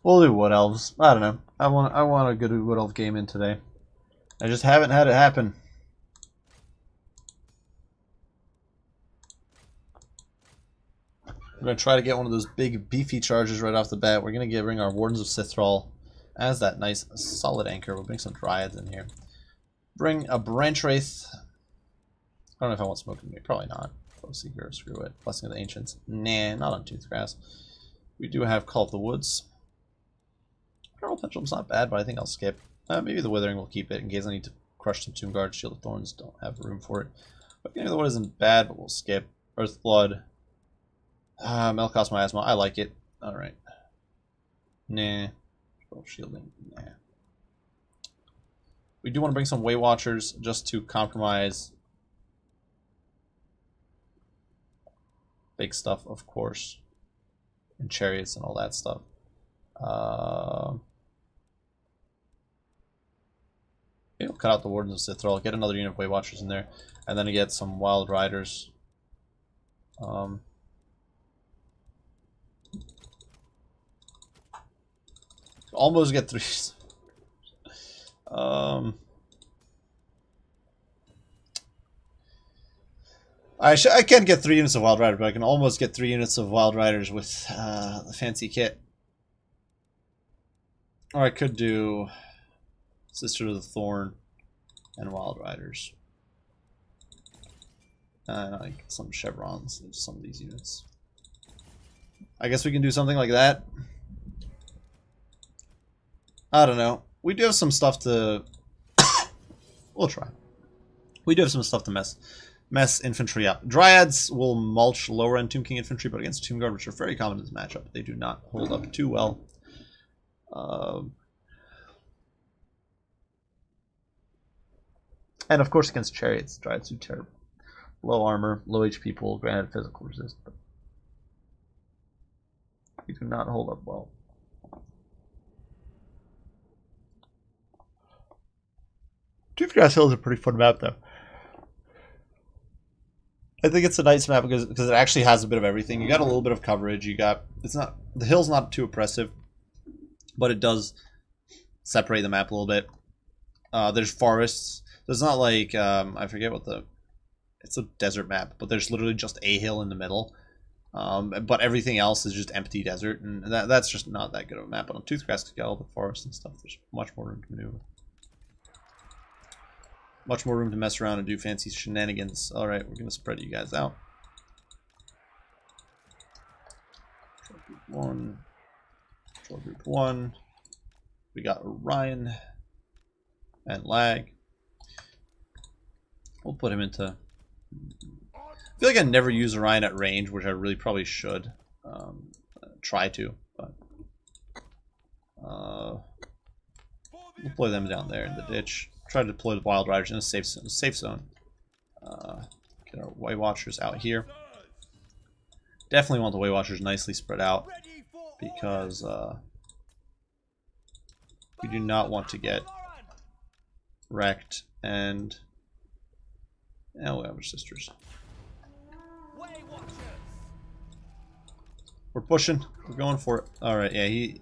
We'll do Wood Elves. I don't know. I want a good Wood Elf game in today. I just haven't had it happen. We're going to try to get one of those big beefy charges right off the bat. We're going to bring our Wardens of Sithral as that nice solid anchor. We'll bring some Dryads in here. Bring a Branch Wraith. I don't know if I want Smoke in me. Probably not. Seeker, screw it. Blessing of the Ancients. Nah, not on Toothgrass. We do have Call of the Woods. Feral Pendulum's not bad, but I think I'll skip. Maybe the Withering will keep it in case I need to crush some Tomb Guard. Shield of Thorns don't have room for it. But the Wood isn't bad, but we'll skip. Earthblood. Melkos Miasma. I like it. Alright. Nah. Shielding. Nah. We do want to bring some Way Watchers just to compromise big stuff, of course. And Chariots and all that stuff. Okay, we'll cut out the Wardens of Sithral, get another unit of Way Watchers in there, and then get some Wild Riders. Almost get 3. I can't get 3 units of Wild Riders, but I can almost get 3 units of Wild Riders with the fancy kit. Or I could do Sister of the Thorn and Wild Riders. Like some chevrons in some of these units. I guess we can do something like that. I don't know. We do have some stuff to... We'll try. We do have some stuff to mess infantry up. Dryads will mulch lower end Tomb King infantry, but against Tomb Guard, which are very common in this matchup, they do not hold up too well. And of course against Chariots, Dryads do terrible. Low armor, low HP pool, granted physical resist, but they do not hold up well. Toothgrass Hill is a pretty fun map, though. I think it's a nice map because it actually has a bit of everything. You got a little bit of coverage. You got the hill's not too oppressive, but it does separate the map a little bit. There's forests. There's not like I forget what it's a desert map, but there's literally just a hill in the middle. But everything else is just empty desert, and that's just not that good of a map. But on Toothgrass, you got all the forest and stuff. There's much more room to maneuver. Much more room to mess around and do fancy shenanigans. Alright, we're going to spread you guys out. Control group 1. Control group 1. We got Orion. And Lag. We'll put him into... I feel like I never use Orion at range, which I really probably should. Try to, but... we'll deploy them down there in the ditch. Try to deploy the Wild Riders in a safe zone. Get our White Watchers out here. Definitely want the White Watchers nicely spread out because we do not want to get wrecked. And we have our sisters. We're pushing. We're going for it. All right. Yeah, he.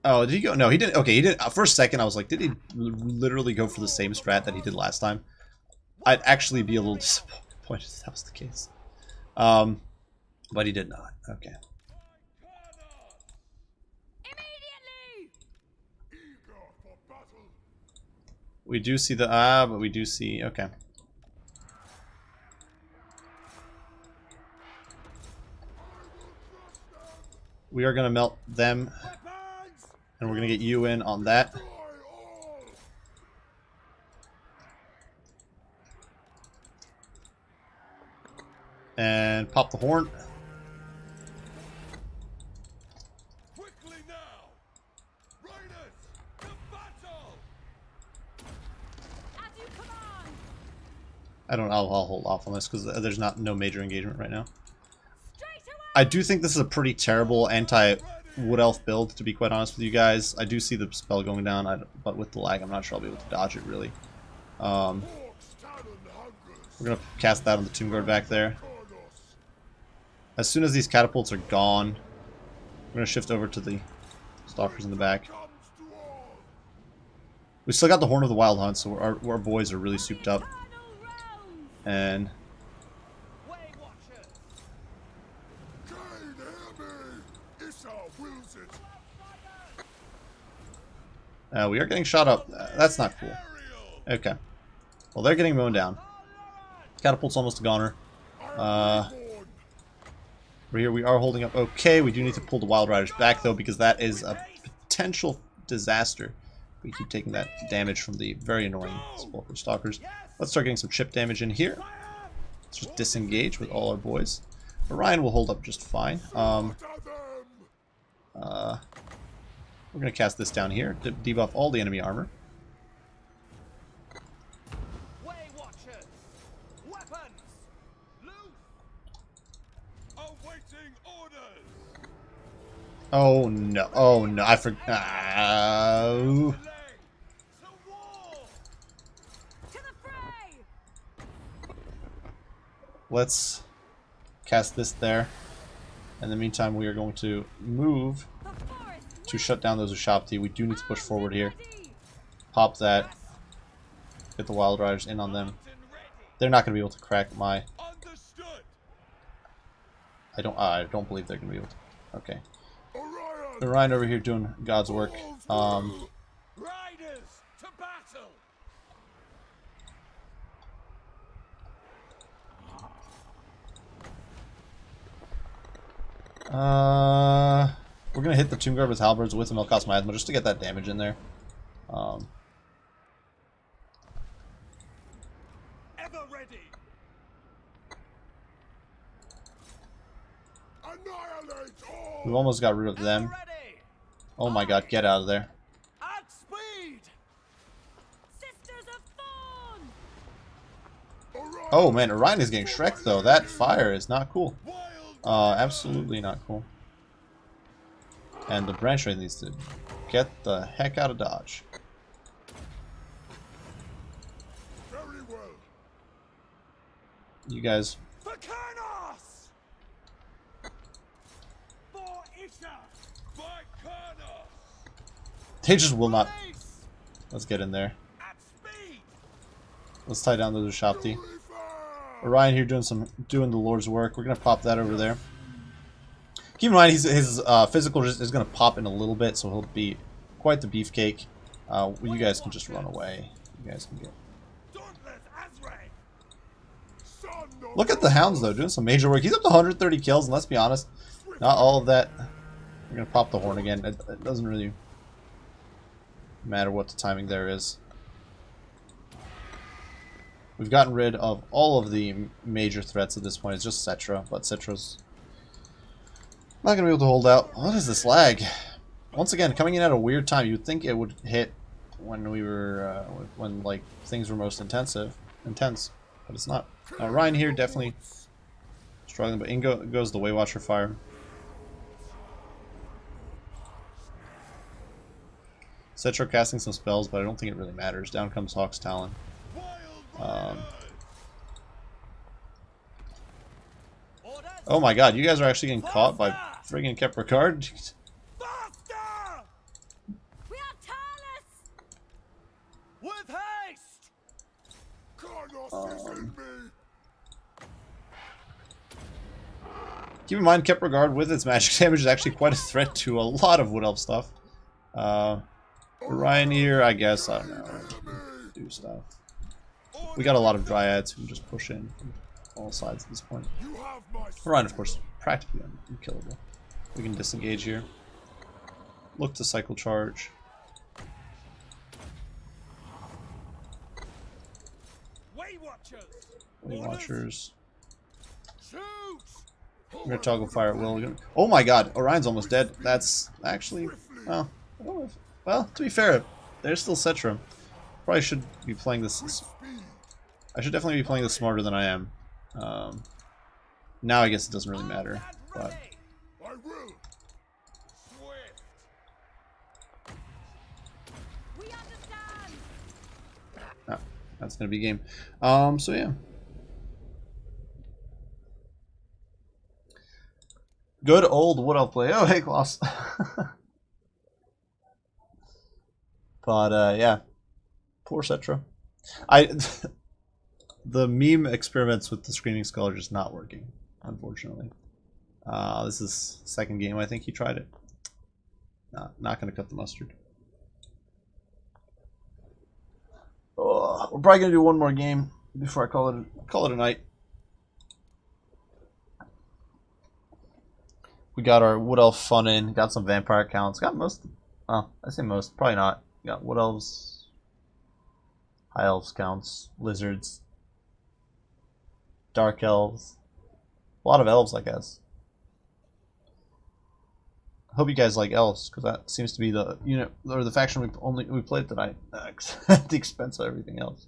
Oh, did he go? No, he didn't. Okay, he didn't. For a second, I was like, did he literally go for the same strat that he did last time? I'd actually be a little disappointed if that was the case. But he did not. Okay. Immediately! We do see the but we do see. Okay. We are gonna melt them. And we're going to get you in on that. And pop the horn. Quickly now! Raiders, to battle! As you command! I'll hold off on this because there's no major engagement right now. Straight away! I do think this is a pretty terrible anti-Wood Elf build, to be quite honest with you guys. I do see the spell going down, but with the lag, I'm not sure I'll be able to dodge it, really. We're going to cast that on the Tomb Guard back there. As soon as these catapults are gone, we're going to shift over to the Stalkers in the back. We still got the Horn of the Wild Hunt, so our boys are really souped up. And... we are getting shot up. That's not cool. Okay. Well, they're getting mown down. Catapult's almost a goner. We're here. We are holding up okay. We do need to pull the Wild Riders back, though, because that is a potential disaster. We keep taking that damage from the very annoying Sepulchre Stalkers. Let's start getting some chip damage in here. Let's just disengage with all our boys. Orion will hold up just fine. We're going to cast this down here to debuff all the enemy armor. Oh no, oh no, I forgot. Let's cast this there. In the meantime, we are going to move to shut down those Ushabti. We do need to push forward here. Pop that. Get the Wild Riders in on them. They're not going to be able to crack my I don't believe they're gonna be able to. Okay. Orion! Orion over here doing God's work. Riders to battle! We're gonna hit the Tomb Guard with halberds with the Melkos Miasma just to get that damage in there. Ever ready! Annihilate all! We've almost got rid of them. Ever ready! Oh my god, get out of there. At speed! Sisters of Thorn! Orion! Oh man, Orion is getting Shrek though. That fire is not cool. Wild Absolutely not cool. And the branch raid needs to get the heck out of Dodge. Very well. You guys, For Kurnos! For Isha! By Kurnos! they just will not. Race! Let's get in there. At speed! Let's tie down the Shopti. Refer! Orion here doing the Lord's work. We're gonna pop that over there. Keep in mind his physical is gonna pop in a little bit, so he'll be quite the beefcake. You guys can just run away. You guys can get. Dauntless Azrael! Son of Look at the Hounds though, doing some major work. He's up to 130 kills, and let's be honest, not all of that. We're gonna pop the horn again. It doesn't really matter what the timing there is. We've gotten rid of all of the major threats at this point. It's just Cetra, but Cetra's not going to be able to hold out. What is this lag? Once again, coming in at a weird time. You'd think it would hit when we were, when like things were most intense, but it's not. Ryan here definitely struggling, but in goes the Waywatcher fire. Cetra casting some spells, but I don't think it really matters. Down comes Hawk's Talon. Oh my god, you guys are actually getting caught by friggin' Kepricard. Faster! We are Talus! With haste! Kurnos is in me! Keep in mind, Kepricard with its magic damage is actually quite a threat to a lot of Wood Elf stuff. Orion here, I guess, I don't know, do stuff. We got a lot of Dryads who can just push in from all sides at this point. You have my Orion, of course, practically unkillable. We can disengage here. Look to cycle charge. Waywatchers. Shoot! We're gonna toggle fire at will. Oh my god, Orion's almost dead. That's actually, well, I don't know if, well, to be fair, there's still Cetra. Probably should be playing this. I should definitely be playing this smarter than I am. Now I guess it doesn't really matter, but I will. Swift. We understand! no, that's gonna be game. So yeah. Good old Wood Elf play. Oh, hey, Klaus. But yeah, poor Cetra. The meme experiments with the Screaming Skull are just not working, unfortunately. This is second game I think he tried it. Not gonna cut the mustard. We're probably gonna do one more game before I call it a night. We got our Wood Elf fun in, got some vampire counts, got most, well, I say most, probably not. Got Wood Elves, High Elves counts, Lizards, Dark Elves, a lot of Elves, I guess. Hope you guys like Elves, because that seems to be the unit, or the faction we played tonight, at the expense of everything else.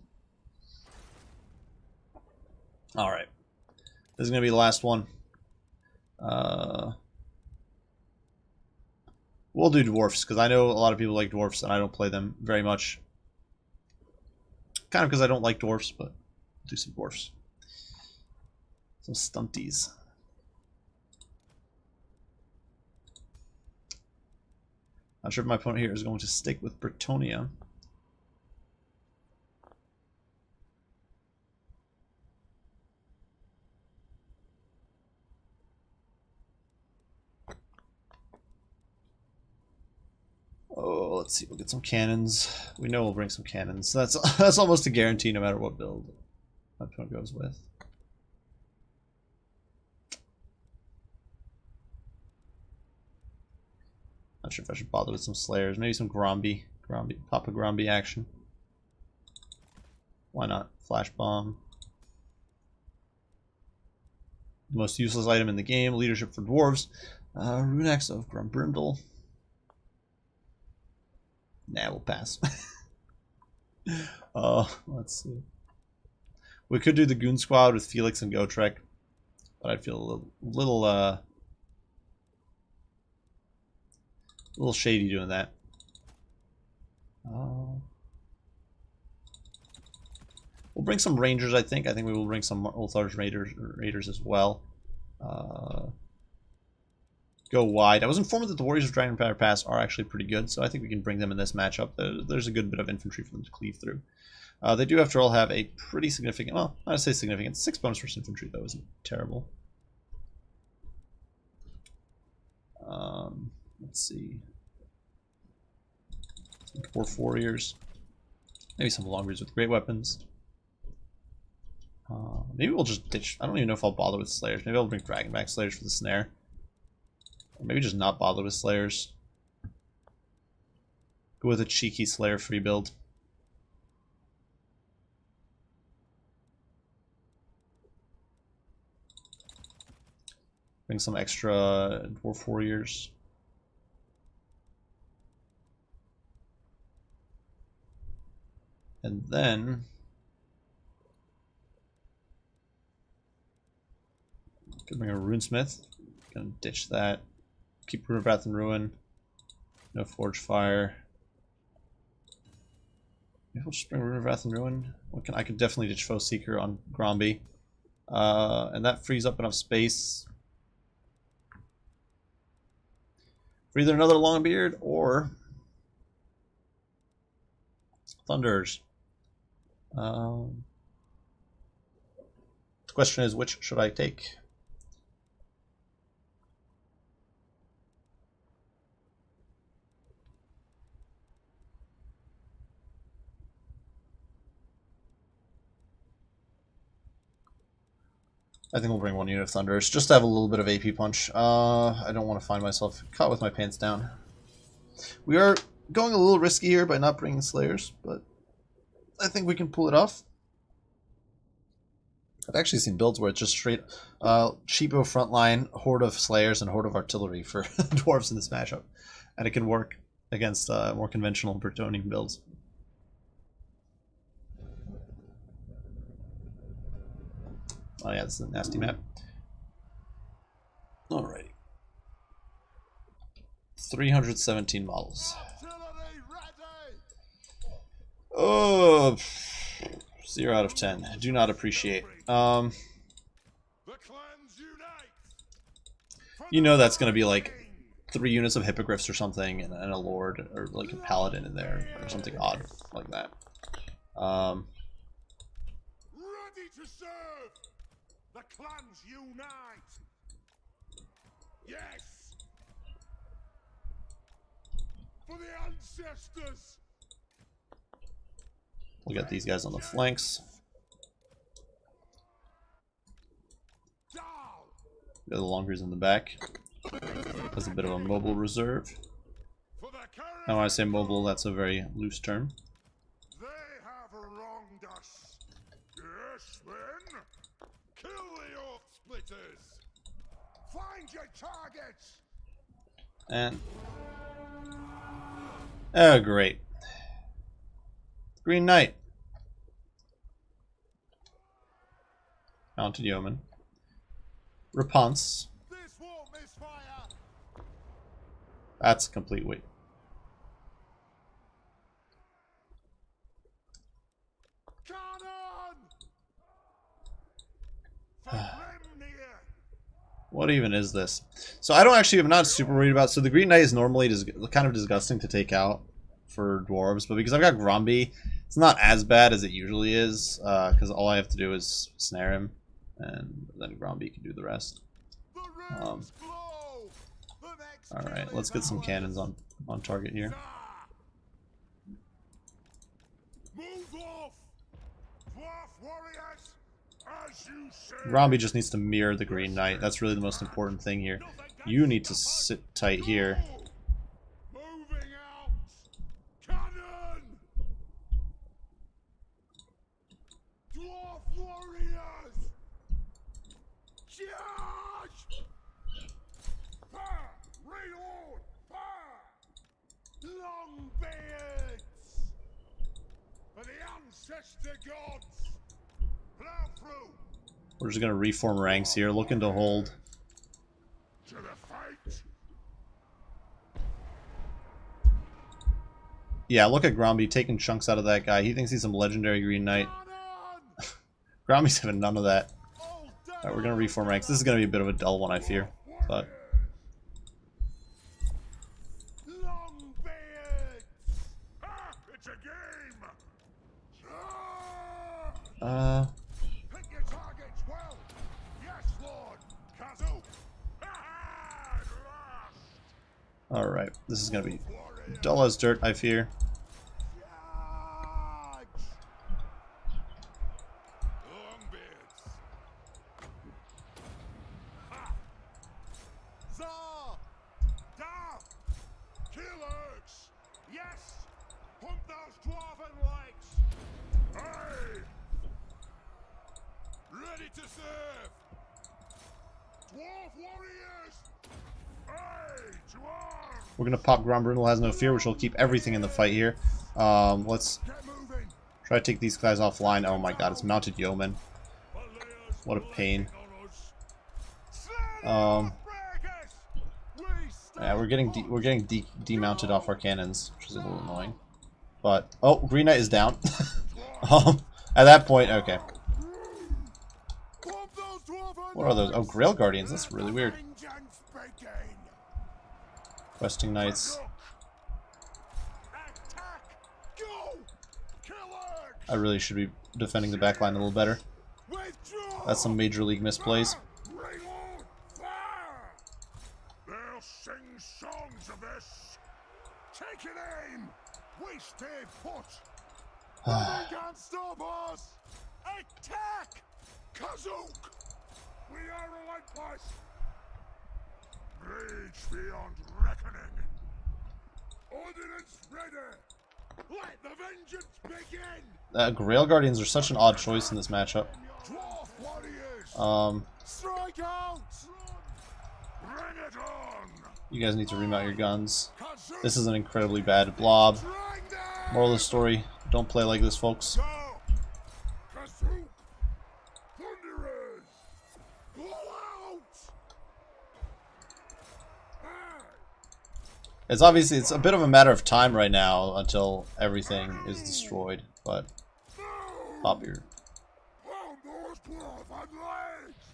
Alright. This is going to be the last one. We'll do dwarfs, because I know a lot of people like dwarfs, and I don't play them very much. Kind of because I don't like dwarfs, but we'll do some dwarfs. Some stunties. Not sure if my opponent here is going to stick with Bretonnia. let's see. We'll get some cannons. We know we'll bring some cannons. That's almost a guarantee, no matter what build my opponent goes with. Not sure if I should bother with some Slayers. Maybe some Papa Gromby action. Why not? Flash Bomb. The most useless item in the game. Leadership for Dwarves. Rune Axe of Grumbrindle. Nah, we'll pass. Let's see. We could do the Goon Squad with Felix and Gotrek, but I'd feel a little shady doing that. We'll bring some Rangers, I think. I think we will bring some Ulthar's Raiders as well. Go wide. I was informed that the Warriors of Dragonfire Pass are actually pretty good, so I think we can bring them in this matchup. There's a good bit of infantry for them to cleave through. They do, after all, have a pretty significant, well, I'd say significant, 6 bonus versus infantry, though, isn't terrible. Let's see. Some Dwarf Warriors. Maybe some Longbeards with great weapons. Maybe we'll just ditch. I don't even know if I'll bother with Slayers. Maybe I'll bring Dragonback Slayers for the snare. Or maybe just not bother with Slayers. Go with a cheeky Slayer free build. Bring some extra Dwarf Warriors. And then could bring a Runesmith. Gonna ditch that. Keep Rune of Wrath and Ruin. No Forge Fire. Maybe we'll just bring Rune of Wrath and Ruin. I could definitely ditch Foe Seeker on Gromby. And that frees up enough space for either another Longbeard or Thunders. The question is, which should I take? I think we'll bring one unit of Thunders, just to have a little bit of AP punch. I don't want to find myself caught with my pants down. We are going a little risky here by not bringing Slayers, but I think we can pull it off. I've actually seen builds where it's just straight cheapo frontline, Horde of Slayers, and Horde of Artillery for Dwarves in this matchup. And it can work against more conventional Bretonnian builds. Oh yeah, this is a nasty map. Alrighty. 317 models. Oh, 0 out of 10. Do not appreciate. You know that's going to be like 3 units of Hippogriffs or something, and a Lord, or like a Paladin in there, or something odd like that. Ready to serve! The clans unite! Yes! For the ancestors! We'll get these guys on the flanks. Got the Longbeards in the back. That's a bit of a mobile reserve. Now when I say mobile, that's a very loose term. They have wronged us. Yes, then. Kill the Oath Splitters. Find your targets. And oh, great. Green Knight. Mounted Yeoman. Reponse. This won't misfire. That's a complete weight. Cannon! For Grimnir! What even is this? So I don't actually, I'm not super worried about. So the Green Knight is normally kind of disgusting to take out for Dwarves, but because I've got Gromby, it's not as bad as it usually is, because all I have to do is snare him, and then Gromby can do the rest. Alright, let's get some cannons on target here. warriors, as you say. Gromby just needs to mirror the Green Knight. That's really the most important thing here. You need to sit tight here. Moving out. Cannon. Dwarf warriors. Charge. Fire. Reload. Fire. Long beards. For the ancestor gods. Plow through. We're just going to reform ranks here, looking to hold. To the fight. Yeah, look at Gromby taking chunks out of that guy. He thinks he's some legendary Green Knight. Cannon. Gromby's having none of that. All Alright, we're going to reform ranks. This is going to be a bit of a dull one, I fear. But Long beards. Ah, it's a game. Ah, pick your targets well. Yes, Lord. Kazoo. Ah, at last. alright, this is going to be Warrior. dull as dirt, I fear. Charge. Longbeards. Ha. Zar. Da. Killers. Yes. Pump those dwarven legs. Aye. Ready to serve. Dwarf warriors. Aye. To arms. We're going to pop Grombrindle Has No Fear, which will keep everything in the fight here. Let's Get moving. try to take these guys offline. Oh my god, it's Mounted Yeoman. What a pain. Yeah, we're getting demounted off our cannons, which is a little annoying. But oh, Green Knight is down. At that point, okay. What are those? Oh, Grail Guardians. That's really weird. Questing Knights. I really should be defending the backline a little better. That's some major league misplays. They'll sing songs of this. Take an aim. We stay put. Nothing can stop us. Attack! Kazook! We are relentless. Rage beyond reckoning. Ordnance ready. Let the vengeance begin. Grail Guardians are such an odd choice in this matchup. Dwarf warriors. Um, Strike out. Bring it on. you guys need to remount your guns. This is an incredibly bad blob. Moral of the story, don't play like this, folks. Go! Kazook! Thunderers! Blow out! Ah! It's a bit of a matter of time right now until everything is destroyed, but pop your Found those dwarven legs!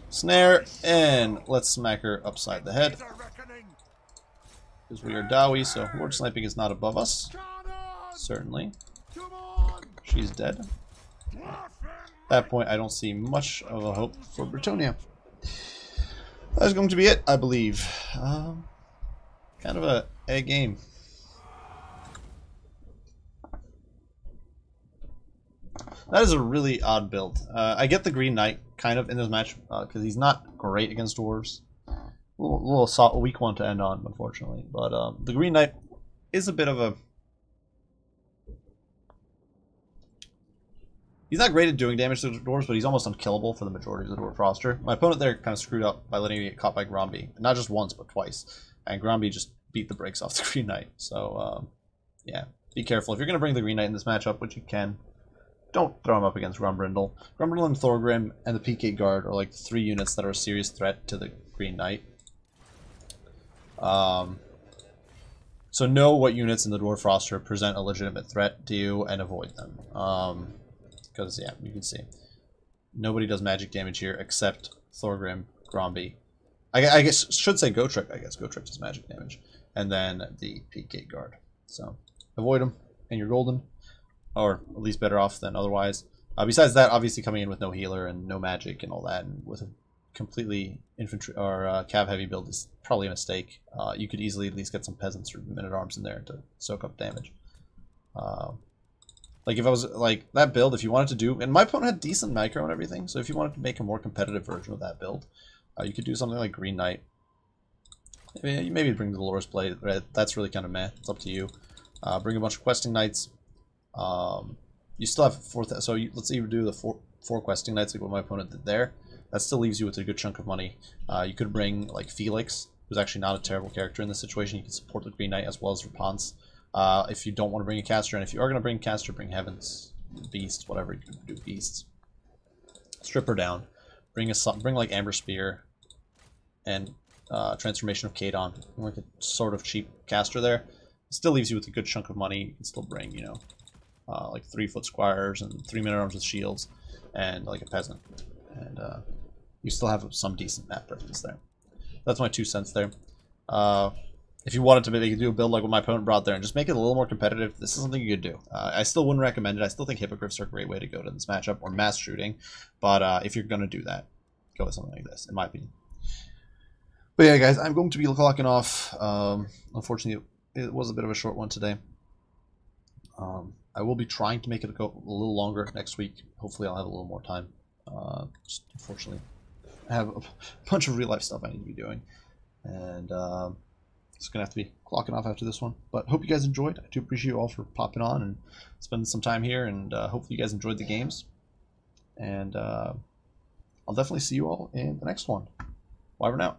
snare, and let's smack her upside the head. It's a reckoning. Because we are Dowie, so Horde Sniping is not above us. Cannon! Certainly. Come on! She's dead. Dwarfen! At that point, I don't see much of a hope for Britonia. That is going to be it, I believe. Kind of a game. That is a really odd build. I get the Green Knight kind of in this match because he's not great against dwarves. A weak one to end on, unfortunately. But the Green Knight is a bit of a... He's not great at doing damage to the dwarves, but he's almost unkillable for the majority of the dwarf roster. My opponent there kind of screwed up by letting me get caught by Gromby. Not just once, but twice. And Gromby just beat the brakes off the Green Knight. So, yeah. Be careful. If you're going to bring the Green Knight in this matchup, which you can, don't throw him up against Grombrindle. Grombrindle and Thorgrim and the PK Guard are like the 3 units that are a serious threat to the Green Knight. So know what units in the dwarf roster present a legitimate threat to you and avoid them. Because, yeah, you can see. Nobody does magic damage here except Thorgrim, Gromby. I guess, should say Gotrek, I guess. Gotrek does magic damage. And then the PK Guard. So, avoid them, and you're golden. Or at least better off than otherwise. Besides that, obviously coming in with no healer and no magic and all that, and with a completely infantry or cav heavy build is probably a mistake. You could easily at least get some peasants or men-at-arms in there to soak up damage. Like if I was like that build, if you wanted to do, and my opponent had decent micro and everything, so if you wanted to make a more competitive version of that build, you could do something like Green Knight. Maybe bring the Dolores Blade. Right? That's really kind of meh. It's up to you. Bring a bunch of questing knights. You still have so let's even do the four questing knights like what my opponent did there. That still leaves you with a good chunk of money. You could bring like Felix, who's actually not a terrible character in this situation. You can support the Green Knight as well as Rapunzel. If you don't want to bring a caster, and if you are going to bring a caster, bring Heavens, Beast, whatever you can do, Beasts. Strip her down. Bring like Amber Spear, and Transformation of Kadon. Like a sort of cheap caster there. It still leaves you with a good chunk of money. You can still bring, you know, like 3-foot squires and 3 men-at-arms with shields, and like a peasant, and you still have some decent map presence there. That's my 2 cents there. If you wanted to maybe do a build like what my opponent brought there and just make it a little more competitive, this is something you could do. I still wouldn't recommend it. I still think Hippogriffs are a great way to go to this matchup, or mass shooting, but if you're going to do that, go with something like this, in my opinion. But yeah, guys, I'm going to be clocking off. Unfortunately, it was a bit of a short one today. I will be trying to make it go a little longer next week. Hopefully I'll have a little more time. Just unfortunately, I have a bunch of real-life stuff I need to be doing. And it's going to have to be clocking off after this one. But hope you guys enjoyed. I do appreciate you all for popping on and spending some time here. And hopefully you guys enjoyed the games. And I'll definitely see you all in the next one. Bye for now.